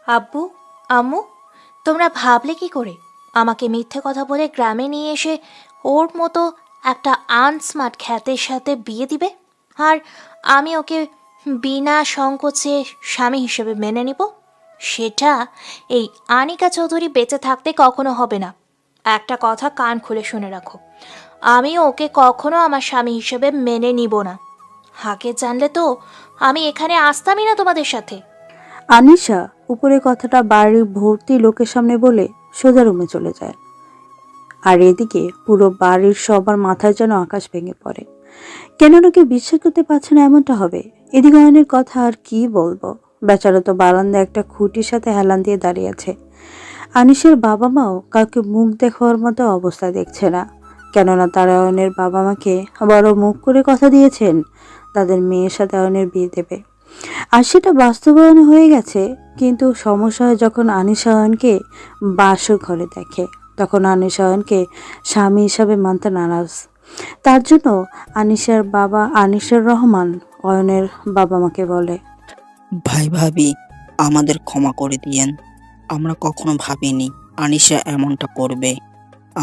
আব্বু, আম্মু, তোমরা ভাবলে কি করে আমাকে মিথ্যে কথা বলে গ্রামে নিয়ে এসে ওর মতো একটা আনস্মার্ট খ্যাতের সাথে বিয়ে দিবে, আর আমি ওকে বিনা সংকোচে স্বামী হিসেবে মেনে নিব? সেটা এই আনিকা চৌধুরী বেঁচে থাকতে কখনো হবে না। একটা কথা কান খুলে শুনে রাখো, আমি ওকে কখনো আমার স্বামী হিসেবে মেনে নিব না। আগে জানলে তো আমি এখানে আসতামই না তোমাদের সাথে। আনিশা উপরে কথাটা বাড়ির ভর্তি লোকের সামনে বলে সোজা রুমে চলে যায়। আর এদিকে পুরো বাড়ির সবার মাথায় যেন আকাশ ভেঙে পড়ে। কেন নাকি বিশ্বাস করতে পারছে না এমনটা হবে। এদিকে অয়নের কথা আর কি বলবো, বেচারা তো বারান্দায় একটা খুঁটির সাথে হেলান দিয়ে দাঁড়িয়ে আছে। আনিসের বাবা মাও কাউকে মুখ দেখার মতো অবস্থা দেখছে না, কেননা তারা অয়নের বাবা মাকে বড় মুখ করে কথা দিয়েছেন তাদের মেয়ের সাথে অয়নের বিয়ে দেবে। আর সেটা বাস্তবায়ন হয়ে গেছে। কিন্তু সমস্যা হয় যখন আনিশা অয়নকে বাসর ঘরে দেখে, তখন আনিশা অয়নকে স্বামী হিসাবে মানতে নারাজ। তার জন্য আনিশার বাবা আনিসুর রহমান অয়নের বাবা মাকে বলে, ভাই ভাবি, আমাদের ক্ষমা করে দিয়েন। আমরা কখনো ভাবিনি আনিশা এমনটা করবে।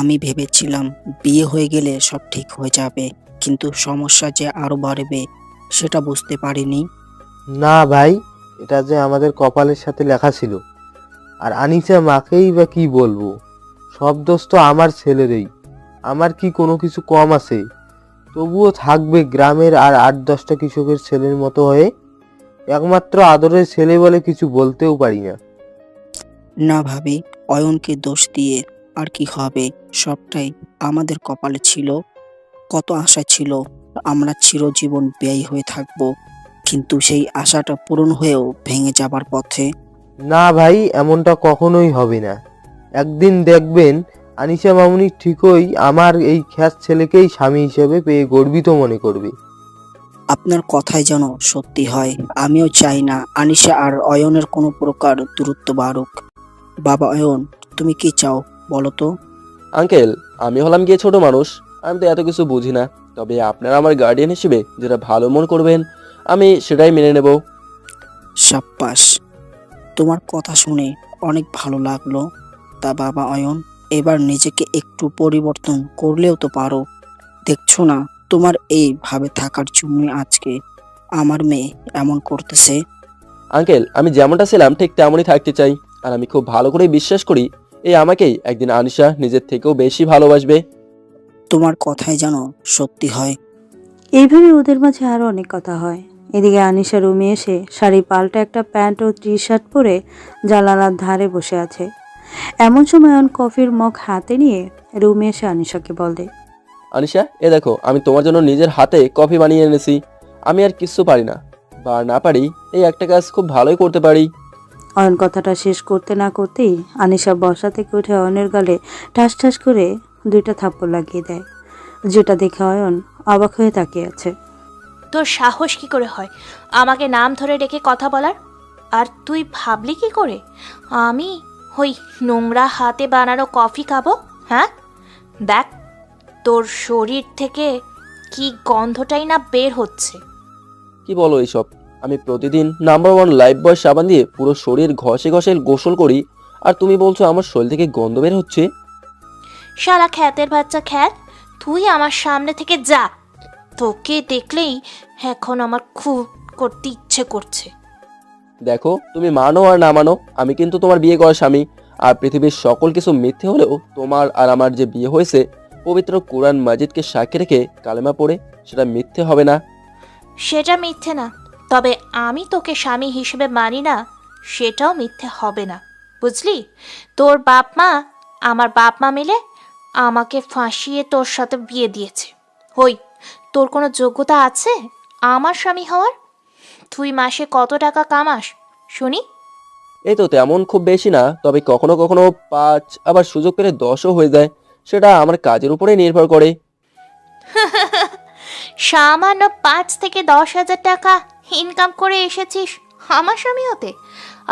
আমি ভেবেছিলাম বিয়ে হয়ে গেলে সব ঠিক হয়ে যাবে, কিন্তু সমস্যা যে আরো বাড়বে সেটা বুঝতে পারিনি। না ভাই, এটা যে আমাদের কপালের সাথে লেখা ছিল। আর আনিসা মাকেই বা কি বলবো, সব দোষ তো আমার ছেলেরই। আমার কি কোনো কিছু কম আছে? তবুও থাকবে গ্রামের আর 8-10টা কৃষকের ছেলের মতো হয়ে। একমাত্র আদরের ছেলে বলে কিছু বলতেও পারি না। না ভাবি, অয়নকে দোষ দিয়ে আর কি হবে? সবটাই আমাদের কপালে ছিল। কত আশা ছিল আমরা চিরজীবন ব্যয় হয়ে থাকব, কিন্তু সেই আশাটা পূরণ হয়েও ভেঙে যাবার পথে। না ভাই, এমনটা কখনোই হবে না। একদিন দেখবেন আনিসা মামুনি ঠিকই আমার এই খ্যাত ছেলেকেই স্বামী হিসেবে পেয়ে গর্বিত মনে করবে। আপনার কথাই যেন সত্যি হয়। আমিও চাই না আনিশা আর অয়নের কোনো প্রকার দূরত্ব বাড়ুক। বাবা অয়ন, তুমি কি চাও বলো তো? আঙ্কেল, আমি হলাম গিয়ে ছোট মানুষ, আমি তো এত কিছু বুঝি না। তবে আপনারা আমার গার্ডিয়ান হিসেবে যেটা ভালো মন করবেন আমি সেটাই মেনে নেব। সাব্বাস, তোমার কথা শুনে অনেক ভালো লাগলো। তা বাবা অয়ন, এবার নিজেকে একটু পরিবর্তন করলেও তো পারো। দেখছো না তোমার এই ভাবে থাকার জন্য আজকে আমার মেয়ে এমন করতেছে। আঙ্কেল, আমি যেমনটা ছিলাম ঠিক তেমনই থাকতে চাই। আর আমি খুব ভালো করে বিশ্বাস করি এই আমাকেই একদিন আনিশা নিজের থেকেও বেশি ভালোবাসবে। তোমার কথাই যেন সত্যি হয়। এইভাবে ওদের মাঝে আরো অনেক কথা হয়। এদিকে আনিশা রুমে এসে শাড়ি পাল্টা একটা প্যান্ট ও টি শার্ট পরে জানালার ধারে বসে আছে। এমন সময় অয়ন কফির মগ হাতে নিয়ে রুমে এসে আনিশাকে বলে, আনিশা, এ দেখো, আমি তোমার জন্য নিজের হাতে কফি বানিয়ে এনেছি। আমি আর কিচ্ছু পারি না, বা না পারি, এই একটা কাজ খুব ভালোই করতে পারি। অয়ন কথাটা শেষ করতে না করতেই আনিশা বসা থেকে উঠে অয়নের গালে ঠাস ঠাস করে 2টা থাপ্পড় লাগিয়ে দেয়, যেটা দেখে অয়ন অবাক হয়ে তাকিয়ে আছে। তোর সাহস কি করে হয় আমাকে নাম ধরে ডেকে কথা বলার? আর তুই ভাবলি কি করে আমি ওই নোংরা হাতে বানানো কফি খাবো? হ্যাঁ, দেখ, তোর শরীর থেকে কি গন্ধটাই না বের হচ্ছে। কি বলো এইসব? আমি প্রতিদিন নাম্বার 1 লাইফ বয় সাবান দিয়ে পুরো শরীর ঘষে ঘষে গোসল করি, আর তুমি বলছো আমার শরীর থেকে গন্ধ বের হচ্ছে? শালা খ্যাতের বাচ্চা খ্যাত, তুই আমার সামনে থেকে যা। তোকে দেখলেই এখন আমার খুব করতে ইচ্ছে করছে। দেখো, তুমি মানো আর না মানো, আমি কিন্তু তোমার বিয়ে করা স্বামী। আর পৃথিবীর সকল কিছু মিথ্যে হলেও তোমার আর আমার যে বিয়ে হয়েছে পবিত্র কোরআন মাজিদকে সাক্ষী রেখে কালেমা পড়ে, সেটা মিথ্যে হবে না। সেটা মিথ্যে না, তবে আমি তোকে স্বামী হিসেবে মানি না, সেটাও মিথ্যে হবে না, বুঝলি? তোর বাপ মা, আমার বাপ মা মিলে আমাকে ফাঁসিয়ে তোর সাথে বিয়ে দিয়েছে। হই, তোর কোনো যোগ্যতা আছে আমার স্বামী হওয়ার? তুই মাসে কত টাকা কামাস শুনি? এই তো তেমন খুব বেশি না, তবে কখনো কখনো 5, আবার সুযোগ পেলে 10ও হয়ে যায়। সেটা আমার কাজের উপরে নির্ভর করে। সামান্য 5 থেকে 10 হাজার টাকা ইনকাম করে এসেছিস আমার স্বামী হতে?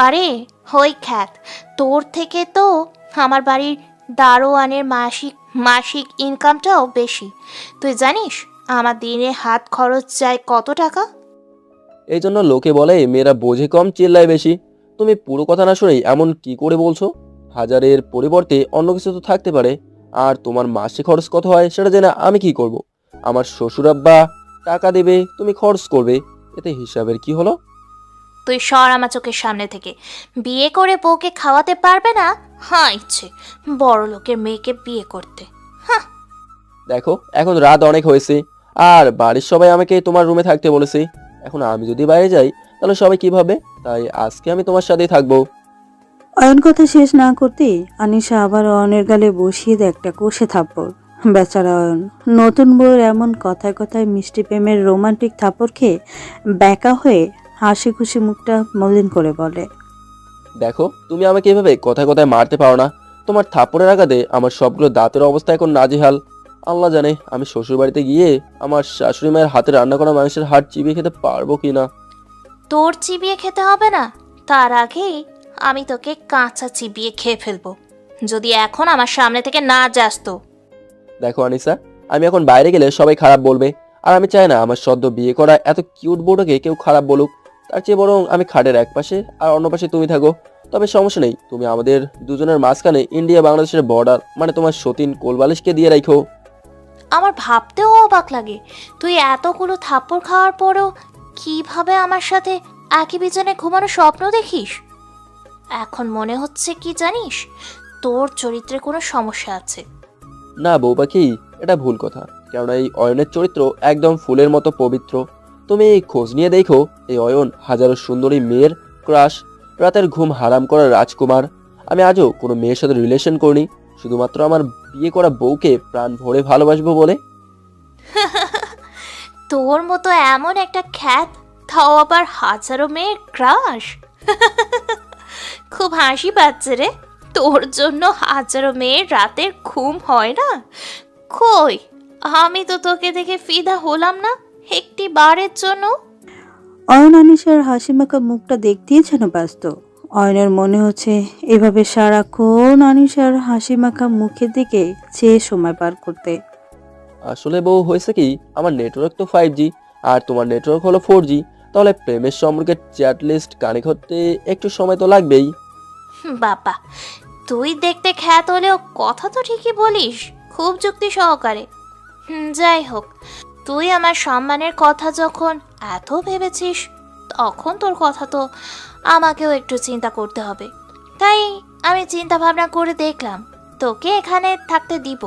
আরে হই খ্যাত, তোর থেকে তো আমার বাড়ির দারোয়ানের মাসিক মাসিক ইনকামটাও বেশি। তুই জানিস আমার দিনে হাত খরচ যায় কত টাকা? এই জন্য লোকে বলে মেয়েরা বোঝে কম চিল্লায় বেশি। তুমি পুরো কথা না শুনেই এমন কি করে বলছো? হাজারের পরিবর্তে অন্য কিছু তো থাকতে পারে। আর তোমার মাসে খরচ কত হয় সেটা জেনে আমি কি করব? আমার শ্বশুর আব্বা টাকা দেবে, তুমি খরচ করবে, এতে হিসাবের কি হলো? তুই সর আমার চোখের সামনে থেকে। বিয়ে করে বউকে খাওয়াতে পারবে না? হ্যাঁ, ইচ্ছে বড় লোকের মেয়েকে বিয়ে করতে। দেখো এখন রাত অনেক হয়েছে, আর বাড়ির সবাই আমাকে তোমার রুমে থাকতে বলেছে। এখন আমি যদি বাইরে যাই তাহলে সবাই কি ভাবে? তাই আজকে আমি তোমার সাথেই থাকবো। অয়ন কথা শেষ না করতেই আনিশা আবার অয়নের গালে বসিয়ে দেয় একটা কষে থাপ্পড়। বেচারা অয়ন নতুন বউয়ের এমন কথায় কথায় মিষ্টি প্রেমের রোমান্টিক থাপ্পড় খেয়ে ব্যাকা হয়ে হাসি খুশি মুখটা মলিন করে বলে, দেখো তুমি আমাকে এভাবে কথায় কথায় মারতে পারো না। তোমার থাপ্পড়ের আঘাতে আমার সবগুলো দাঁতের অবস্থা এখন নাজেহাল। আল্লাহ জানে আমি শ্বশুর বাড়িতে গিয়ে আমার শাশুড়ি মায়ের হাতে রান্না করা মাংসের হাড় চিবিয়ে খেতে পারবো কিনা। তোর চিবিয়ে খেতে হবে না, তার আগেই আমি তোকে কাঁচা চিবিয়ে খেয়ে ফেলবো যদি এখন আমার সামনে থেকে না যাস তো। দেখো আনিসা, আমি এখন বাইরে গেলে সবাই খারাপ বলবে, আর আমি চাই না আমার সদ্য বিয়ে করা এত কিউট বউটাকে কেউ খারাপ বলুক। তার চেয়ে বরং আমি খাটের এক পাশে আর অন্য পাশে তুমি থাকো। তবে সমস্যা নেই, তুমি আমাদের দুজনের মাঝখানে ইন্ডিয়া বাংলাদেশের বর্ডার মানে তোমার সতীন কোলবালিশকে দিয়ে রাখো। আমার ভাবতেও অবাক লাগে, তুই এতগুলো থাপ্পড় খাওয়ার পরেও কিভাবে আমার সাথে একই বিছানায় ঘুমানো স্বপ্ন দেখিস। এখন মনে হচ্ছে কি জানিস, তোর চরিত্রে কোনো সমস্যা আছে। না বউ পাখি, এটা ভুল কথা। কেননা এই অয়নের চরিত্র একদম ফুলের মতো পবিত্র। তুমি খোঁজ নিয়ে দেখো, এই অয়ন হাজারো সুন্দরী মেয়ের ক্রাশ, রাতের ঘুম হারাম করা রাজকুমার। আমি আজও কোনো মেয়ের সাথে রিলেশন করিনি, শুধুমাত্র আমার বিয়ে করা বউকে প্রাণ ভরে ভালোবাসবো বলে। তোর মতো এমন একটা খ্যাত, তাও আবার হাজারো মেয়ের ক্রাশ। খুব হাসি পাচ্ছে রে, তোর জন্য হাজারো মেয়ের রাতের ঘুম হয় না? কই, আমি তো তোকে দেখে ফিদা হলাম না একটি বারের জন্য। অয়ন আনিশার হাসিমাখা মুখটা দেখতেই যেন ব্যস্ত। অয়নের মনে হচ্ছে এভাবে সারাক্ষণ আনিশার হাসিমাখা মুখের দিকে চেয়ে সময় পার করতে। আসলে বউ হয়েছে কি, আমার নেটওয়ার্ক তো 5G আর তোমার নেটওয়ার্ক হলো 4G। তাহলে প্রেমের সম্পর্কে চ্যাট লিস্ট কানেক্ট হতে একটু সময় তো লাগবেই। বাবা, তুই দেখতে খ্যাত হলেও কথা তো ঠিকই বলিস, খুব যুক্তি সহকারে। যাই হোক, তুই আমার সম্মানের কথা যখন এত ভেবেছিস, তখন তোর কথা তো আমাকেও একটু চিন্তা করতে হবে। তাই আমি চিন্তা ভাবনা করে দেখলাম তোকে এখানে থাকতে দিব।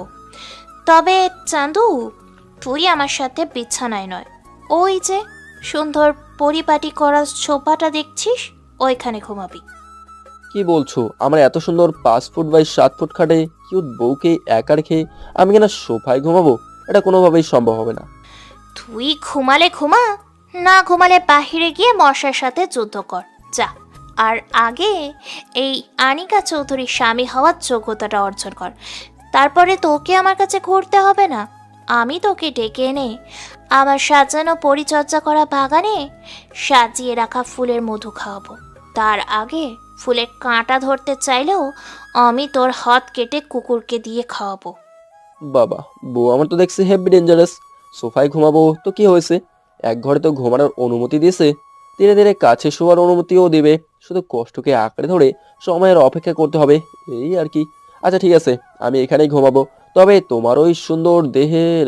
তবে চান্দু, তুই আমার সাথে বিছানায় নয়, ওই যে সুন্দর পরিপাটি করা সোফাটা দেখছিস, ওইখানে ঘুমাবি। কি বলছো? আমার এত সুন্দর 5 ফুট বাই 7 ফুট খাটে কিউট বউকে একা রেখে আমি কিনা সোফায় ঘুমাবো? এটা কোনোভাবেই সম্ভব হবে না। তুই ঘুমালে ঘুমা, না ঘুমালে বাহিরে গিয়ে মশার সাথে যুদ্ধ কর যা। আর আগে এই আনিকা চৌধুরীর স্বামী হওয়ার যোগ্যতাটা অর্জন কর, তারপরে তোকে আমার কাছে ঘুরতে হবে না। আমি তোকে ডেকে এনে আমার সাজানো পরিচর্যা করা বাগানে সাজিয়ে রাখা ফুলের মধু খাওয়াবো। তার আগে ফুলের কাঁটা ধরতে চাইলেও আমি তোর হাত কেটে কুকুরকে দিয়ে খাওয়াবো। বাবা, বউ আমার তো দেখছি হেভি ডেঞ্জারাস। সোফায় ঘুমাবো তো কি হয়েছে, এক ঘরে তো ঘুমানোর অনুমতি দিয়েছে, ধীরে ধীরে কাছে শোয়ার অনুমতিও দেবে। শুধু কষ্টকে আঁকড়ে ধরে সময়ের অপেক্ষা করতে হবে, এই আর কি। আচ্ছা ঠিক আছে, আমি এখানেই ঘুমাবো। তবে তোমার ওই সুন্দর দেহের।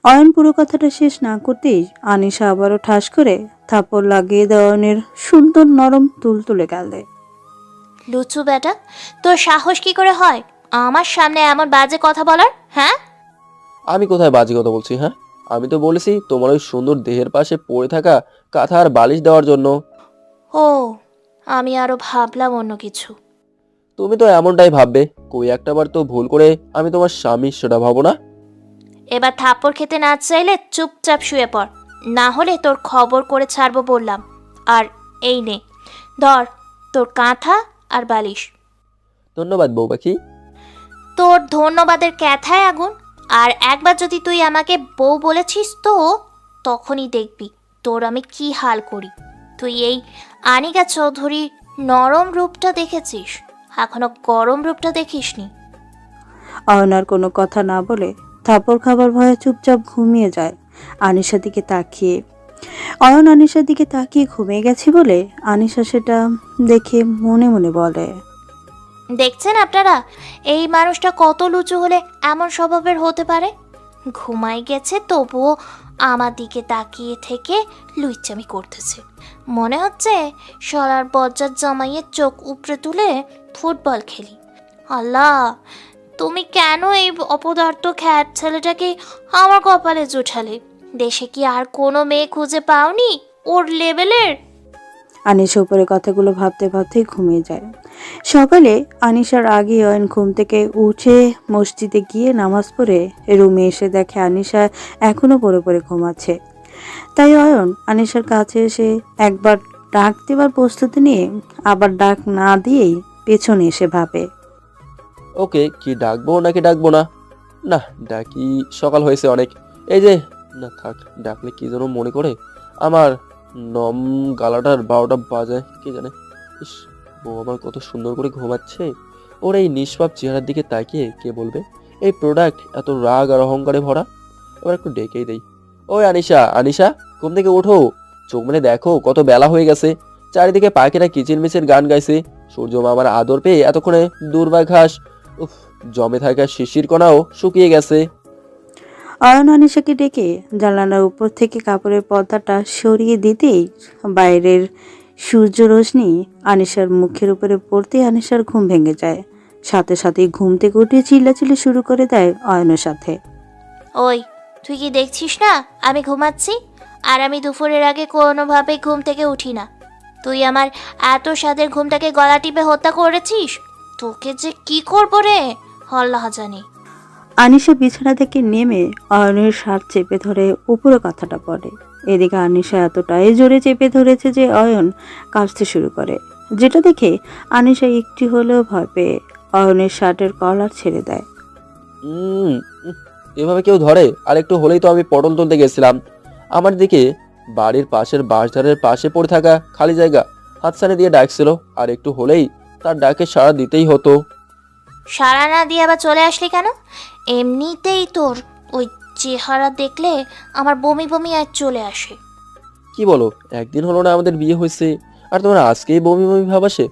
অয়ন পুরো কথাটা শেষ না করতেই আনিশা আবারও ঠাস করে থাপড় লাগিয়ে দেয় অয়নের সুন্দর নরম তুলতুলে গালে। লুচু বেটা, তোর সাহস কি করে হয় আমার সামনে এমন বাজে কথা বলার? হ্যাঁ, আমি কোথায় বাজে কথা বলছি? হ্যাঁ, আমি তো বলেছি তোমার ওই সুন্দর দেহের পাশে পড়ে থাকা কাঁথা আর বালিশ দেওয়ার জন্য। ও, আমি আরো ভাবলাম অন্য কিছু। তুমি তো এমনটাই ভাববে, কই একটাবার তো ভুল করে আমি তোমার স্বামী সেটা ভাবো না। এবার থাপ্পড় খেতে না চাইলে চুপচাপ শুয়ে পড়, না হলে তোর খবর করে ছাড়বো বললাম। আর এই নে, ধর তোর কাঁথা আর বালিশ। ধন্যবাদ বউ পাখি। তোর ধন্যবাদের ক্যাথায় আগুন। আর একবার যদি তুই আমাকে বউ বলেছিস তো তখনই দেখবি তোর আমি কি হাল করি। তুই এই আনিকা চৌধুরীর নরম রূপটা দেখেছিস, এখনো গরম রূপটা দেখিসনি। অয়ন আর কোনো কথা না বলে থাপড় খাবার ভয়ে চুপচাপ ঘুমিয়ে যায়। আনিশার দিকে তাকিয়ে অয়ন আনিশার দিকে তাকিয়ে ঘুমিয়ে গেছে বলে আনিশা সেটা দেখে মনে মনে বলে, দেখছেন আপনারা, এই মানুষটা কত লুচু হলে এমন স্বভাবের হতে পারে। ঘুমাই গেছে তবুও আমার দিকে তাকিয়ে থেকে লুইচামি করতেছে। মনে হচ্ছে সরার বজ্জাত জামাইয়ের চোখ উপড়ে তুলে ফুটবল খেলি। আল্লাহ, তুমি কেন এই অপদার্থ খ্যাত ছেলেটাকে আমার কপালে জুঠালে? দেশে কি আর কোনো মেয়ে খুঁজে পাওনি ওর লেভেলের? আনিশা উপরে কথাগুলো ভাবতে ভাবতেই ঘুমিয়ে যায়। সকালে আনিশার আগে অয়ন ঘুম থেকে উঠে মসজিদে গিয়ে নামাজ পড়ে রুমে এসে দেখে আনিশা এখনো পড়ে পড়ে ঘুমাচ্ছে। তাই অয়ন আনিশার কাছে এসে একবার ডাক দেবার প্রস্তুতি নিয়ে আবার ডাক না দিয়েই পেছনে এসে ভাবে, ওকে, কি ডাকবো নাকি ডাকবো না? না ডাকি, সকাল হয়েছে অনেক। এই যে, না থাক, ডাকলে কি যেন মনে করে আমার নম গালাটার 12টা বাজে কে জানে। ইস, বউ আমার কত সুন্দর করে ঘুমাচ্ছে। ওর এই নিষ্পাপ চেহারার দিকে তাকিয়ে কে বলবে এই প্রোডাক্ট এত রাগ আর অহংকারে ভরা। এবার একটু ডেকেই দেই। ওই আনিশা, আনিশা, ঘুম থেকে ওঠো, চোখ মেলে দেখো কত বেলা হয়ে গেছে। চারিদিকে পাখিরা কিচিরমিচির গান গাইছে। সূর্য মামার আদর পেয়ে এতক্ষণে দুর্বা ঘাস উফ জমে থাকা শিশির কণাও শুকিয়ে গেছে। অয়ন আনিশাকে ডেকে জানালার উপর থেকে কাপড়ের পর্দাটা সরিয়ে দিতেই বাইরের সূর্য রশ্মি আনিশার মুখের উপরে পড়তে আনিশার ঘুম ভেঙে যায়। সাথে সাথেই ঘুম থেকে উঠে চিল্লাচিল্লি শুরু করে দেয় অয়নের সাথে। ওই, তুই কি দেখছিস না আমি ঘুমাচ্ছি? আর আমি দুপুরের আগে কোনোভাবেই ঘুম থেকে উঠি না। তুই আমার এত স্বাদের ঘুমটাকে গলা টিপে হত্যা করেছিস। তোকে যে কি করবো রে, আল্লাহ জানে। আনিশা বিছানা থেকে নেমে অয়নের শার্ট চেপে ধরে উপরে কথাটা পড়ে। এদিকে আনিশা এতটাই জোরে চেপে ধরেছে যে অয়ন কাশতে শুরু করে, যেটা দেখে আনিশা একটু হলেও ভয় পেয়ে অয়নের শার্টের কলার ছেড়ে দেয়। উম উম, এভাবে কেউ ধরে? আর একটু হলেই তো আমি পটল তুলতে গেছিলাম। আমার দিকে বাড়ির পাশের বাঁশঝাড়ের পাশে পড়ে থাকা খালি জায়গা হাতছানি দিয়ে ডাকছিল। আর একটু হলেই তার ডাকে সাড়া দিতেই হতো। সারা না দিয়ে আবার চলে আসলি কেন? এমনিতেই তোর ওই চেহারা দেখলে আমার বমি বমি আর চলে আসে। কি বলো, একদিন হলো না আমাদের বিয়ে হয়েছে, আর তোমার আজকেই বমি বমি ভাব আসে?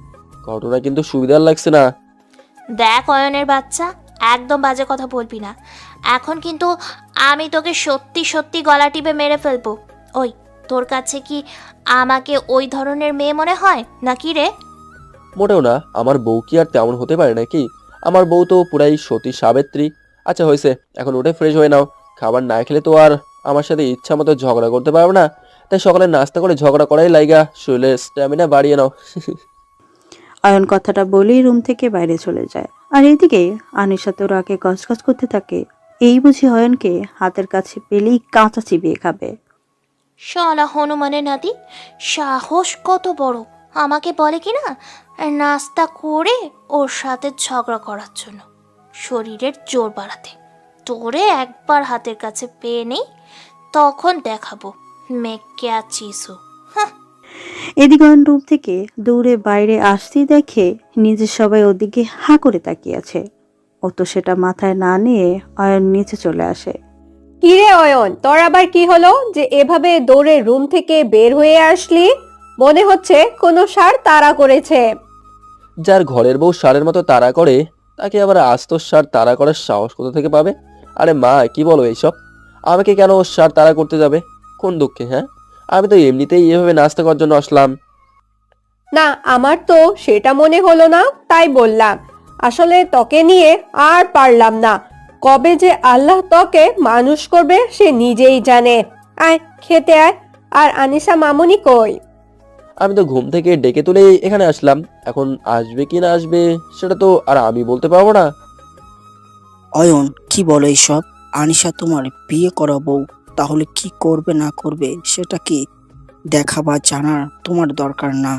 ঘটনা কিন্তু সুবিধার লাগছে না। দেখ অয়নের বাচ্চা, একদম বাজে কথা বলবি না। এখন কিন্তু আমি তোকে সত্যি সত্যি গলা টিপে মেরে ফেলবো। ওই, তোর কাছে কি আমাকে ওই ধরনের মেয়ে মনে হয় নাকি রে? মোটেও না, আমার বউ কি আর তেমন হতে পারে নাকি? আমার বউ তো পুরাই সতী সাবিত্রী। আচ্ছা হয়েছে, এখন উঠে ফ্রেশ হয়ে নাও। খাবার না খেলে তো আর আমার সাথে ইচ্ছা মতো ঝগড়া করতে পারবে না। তাই সকালে নাস্তা করে ঝগড়া করাই লাইগা শরীরের স্ট্যামিনা বাড়িয়ে নাও। অয়ন কথাটা বলেই রুম থেকে বাইরে চলে যায়। আর এদিকে আনিশা তো রাগে গজগজ করতে থাকে। এই বুঝি অয়নকে হাতের কাছে পেলেই কাঁচা চিবিয়ে খাবে। শালা হনুমানের নাতি, সাহস কত বড় আমাকে বলে কি না নাস্তা করে ওর সাথে ঝগড়া করার জন্য, শরীরের জোর বাড়াতে। তোরে একবার হাতের কাছে পেয়ে নেই, তখন দেখাবো মে ক্যা চিজ হো। এদিকে অয়ন রুম থেকে দৌড়ে বাইরে আসতেই দেখে নিজের সবাই ওদিকে হা করে তাকিয়ে আছে। ও তো সেটা মাথায় না নিয়ে অয়ন নিচে চলে আসে। কিরে অয়ন, তোর আবার কি হলো যে এভাবে দৌড়ে রুম থেকে বের হয়ে আসলি? মনে হচ্ছে কোনো ষাঁড় তাড়া করেছে। যার ঘরের বউ ষাঁড়ের মতো তাড়া করে, তাকে আবার আস্ত ষাঁড় তাড়া করার সাহস কোথা থেকে পাবে? আরে মা, কি বলো এইসব? আমাকে কেন ও ষাঁড় তাড়া করতে যাবে? কোন দুঃখে? হ্যাঁ, আমি তো এমনিতেই এভাবে নাস্তা করার জন্য আসলাম। না, আমার তো সেটা মনে হলো না, তাই বললাম। আসলে তোকে নিয়ে আর পারলাম না। কবে যে আল্লাহ তোকে মানুষ করবে সে নিজেই জানে। আয় খেতে আয়। আর আনিশা মামুনি কই? আমি তো ঘুম থেকে ডেকে তুলে এখানে আসলাম। এখন আসবে কি না আসবে সেটা তো আর আমি বলতে পারবো না। অয়ন, কি বলো এইসব? আনিশা তোমার বিয়ে করা বউ, তাহলে কি করবে না করবে সেটা কি দেখা বা জানার তোমার দরকার না?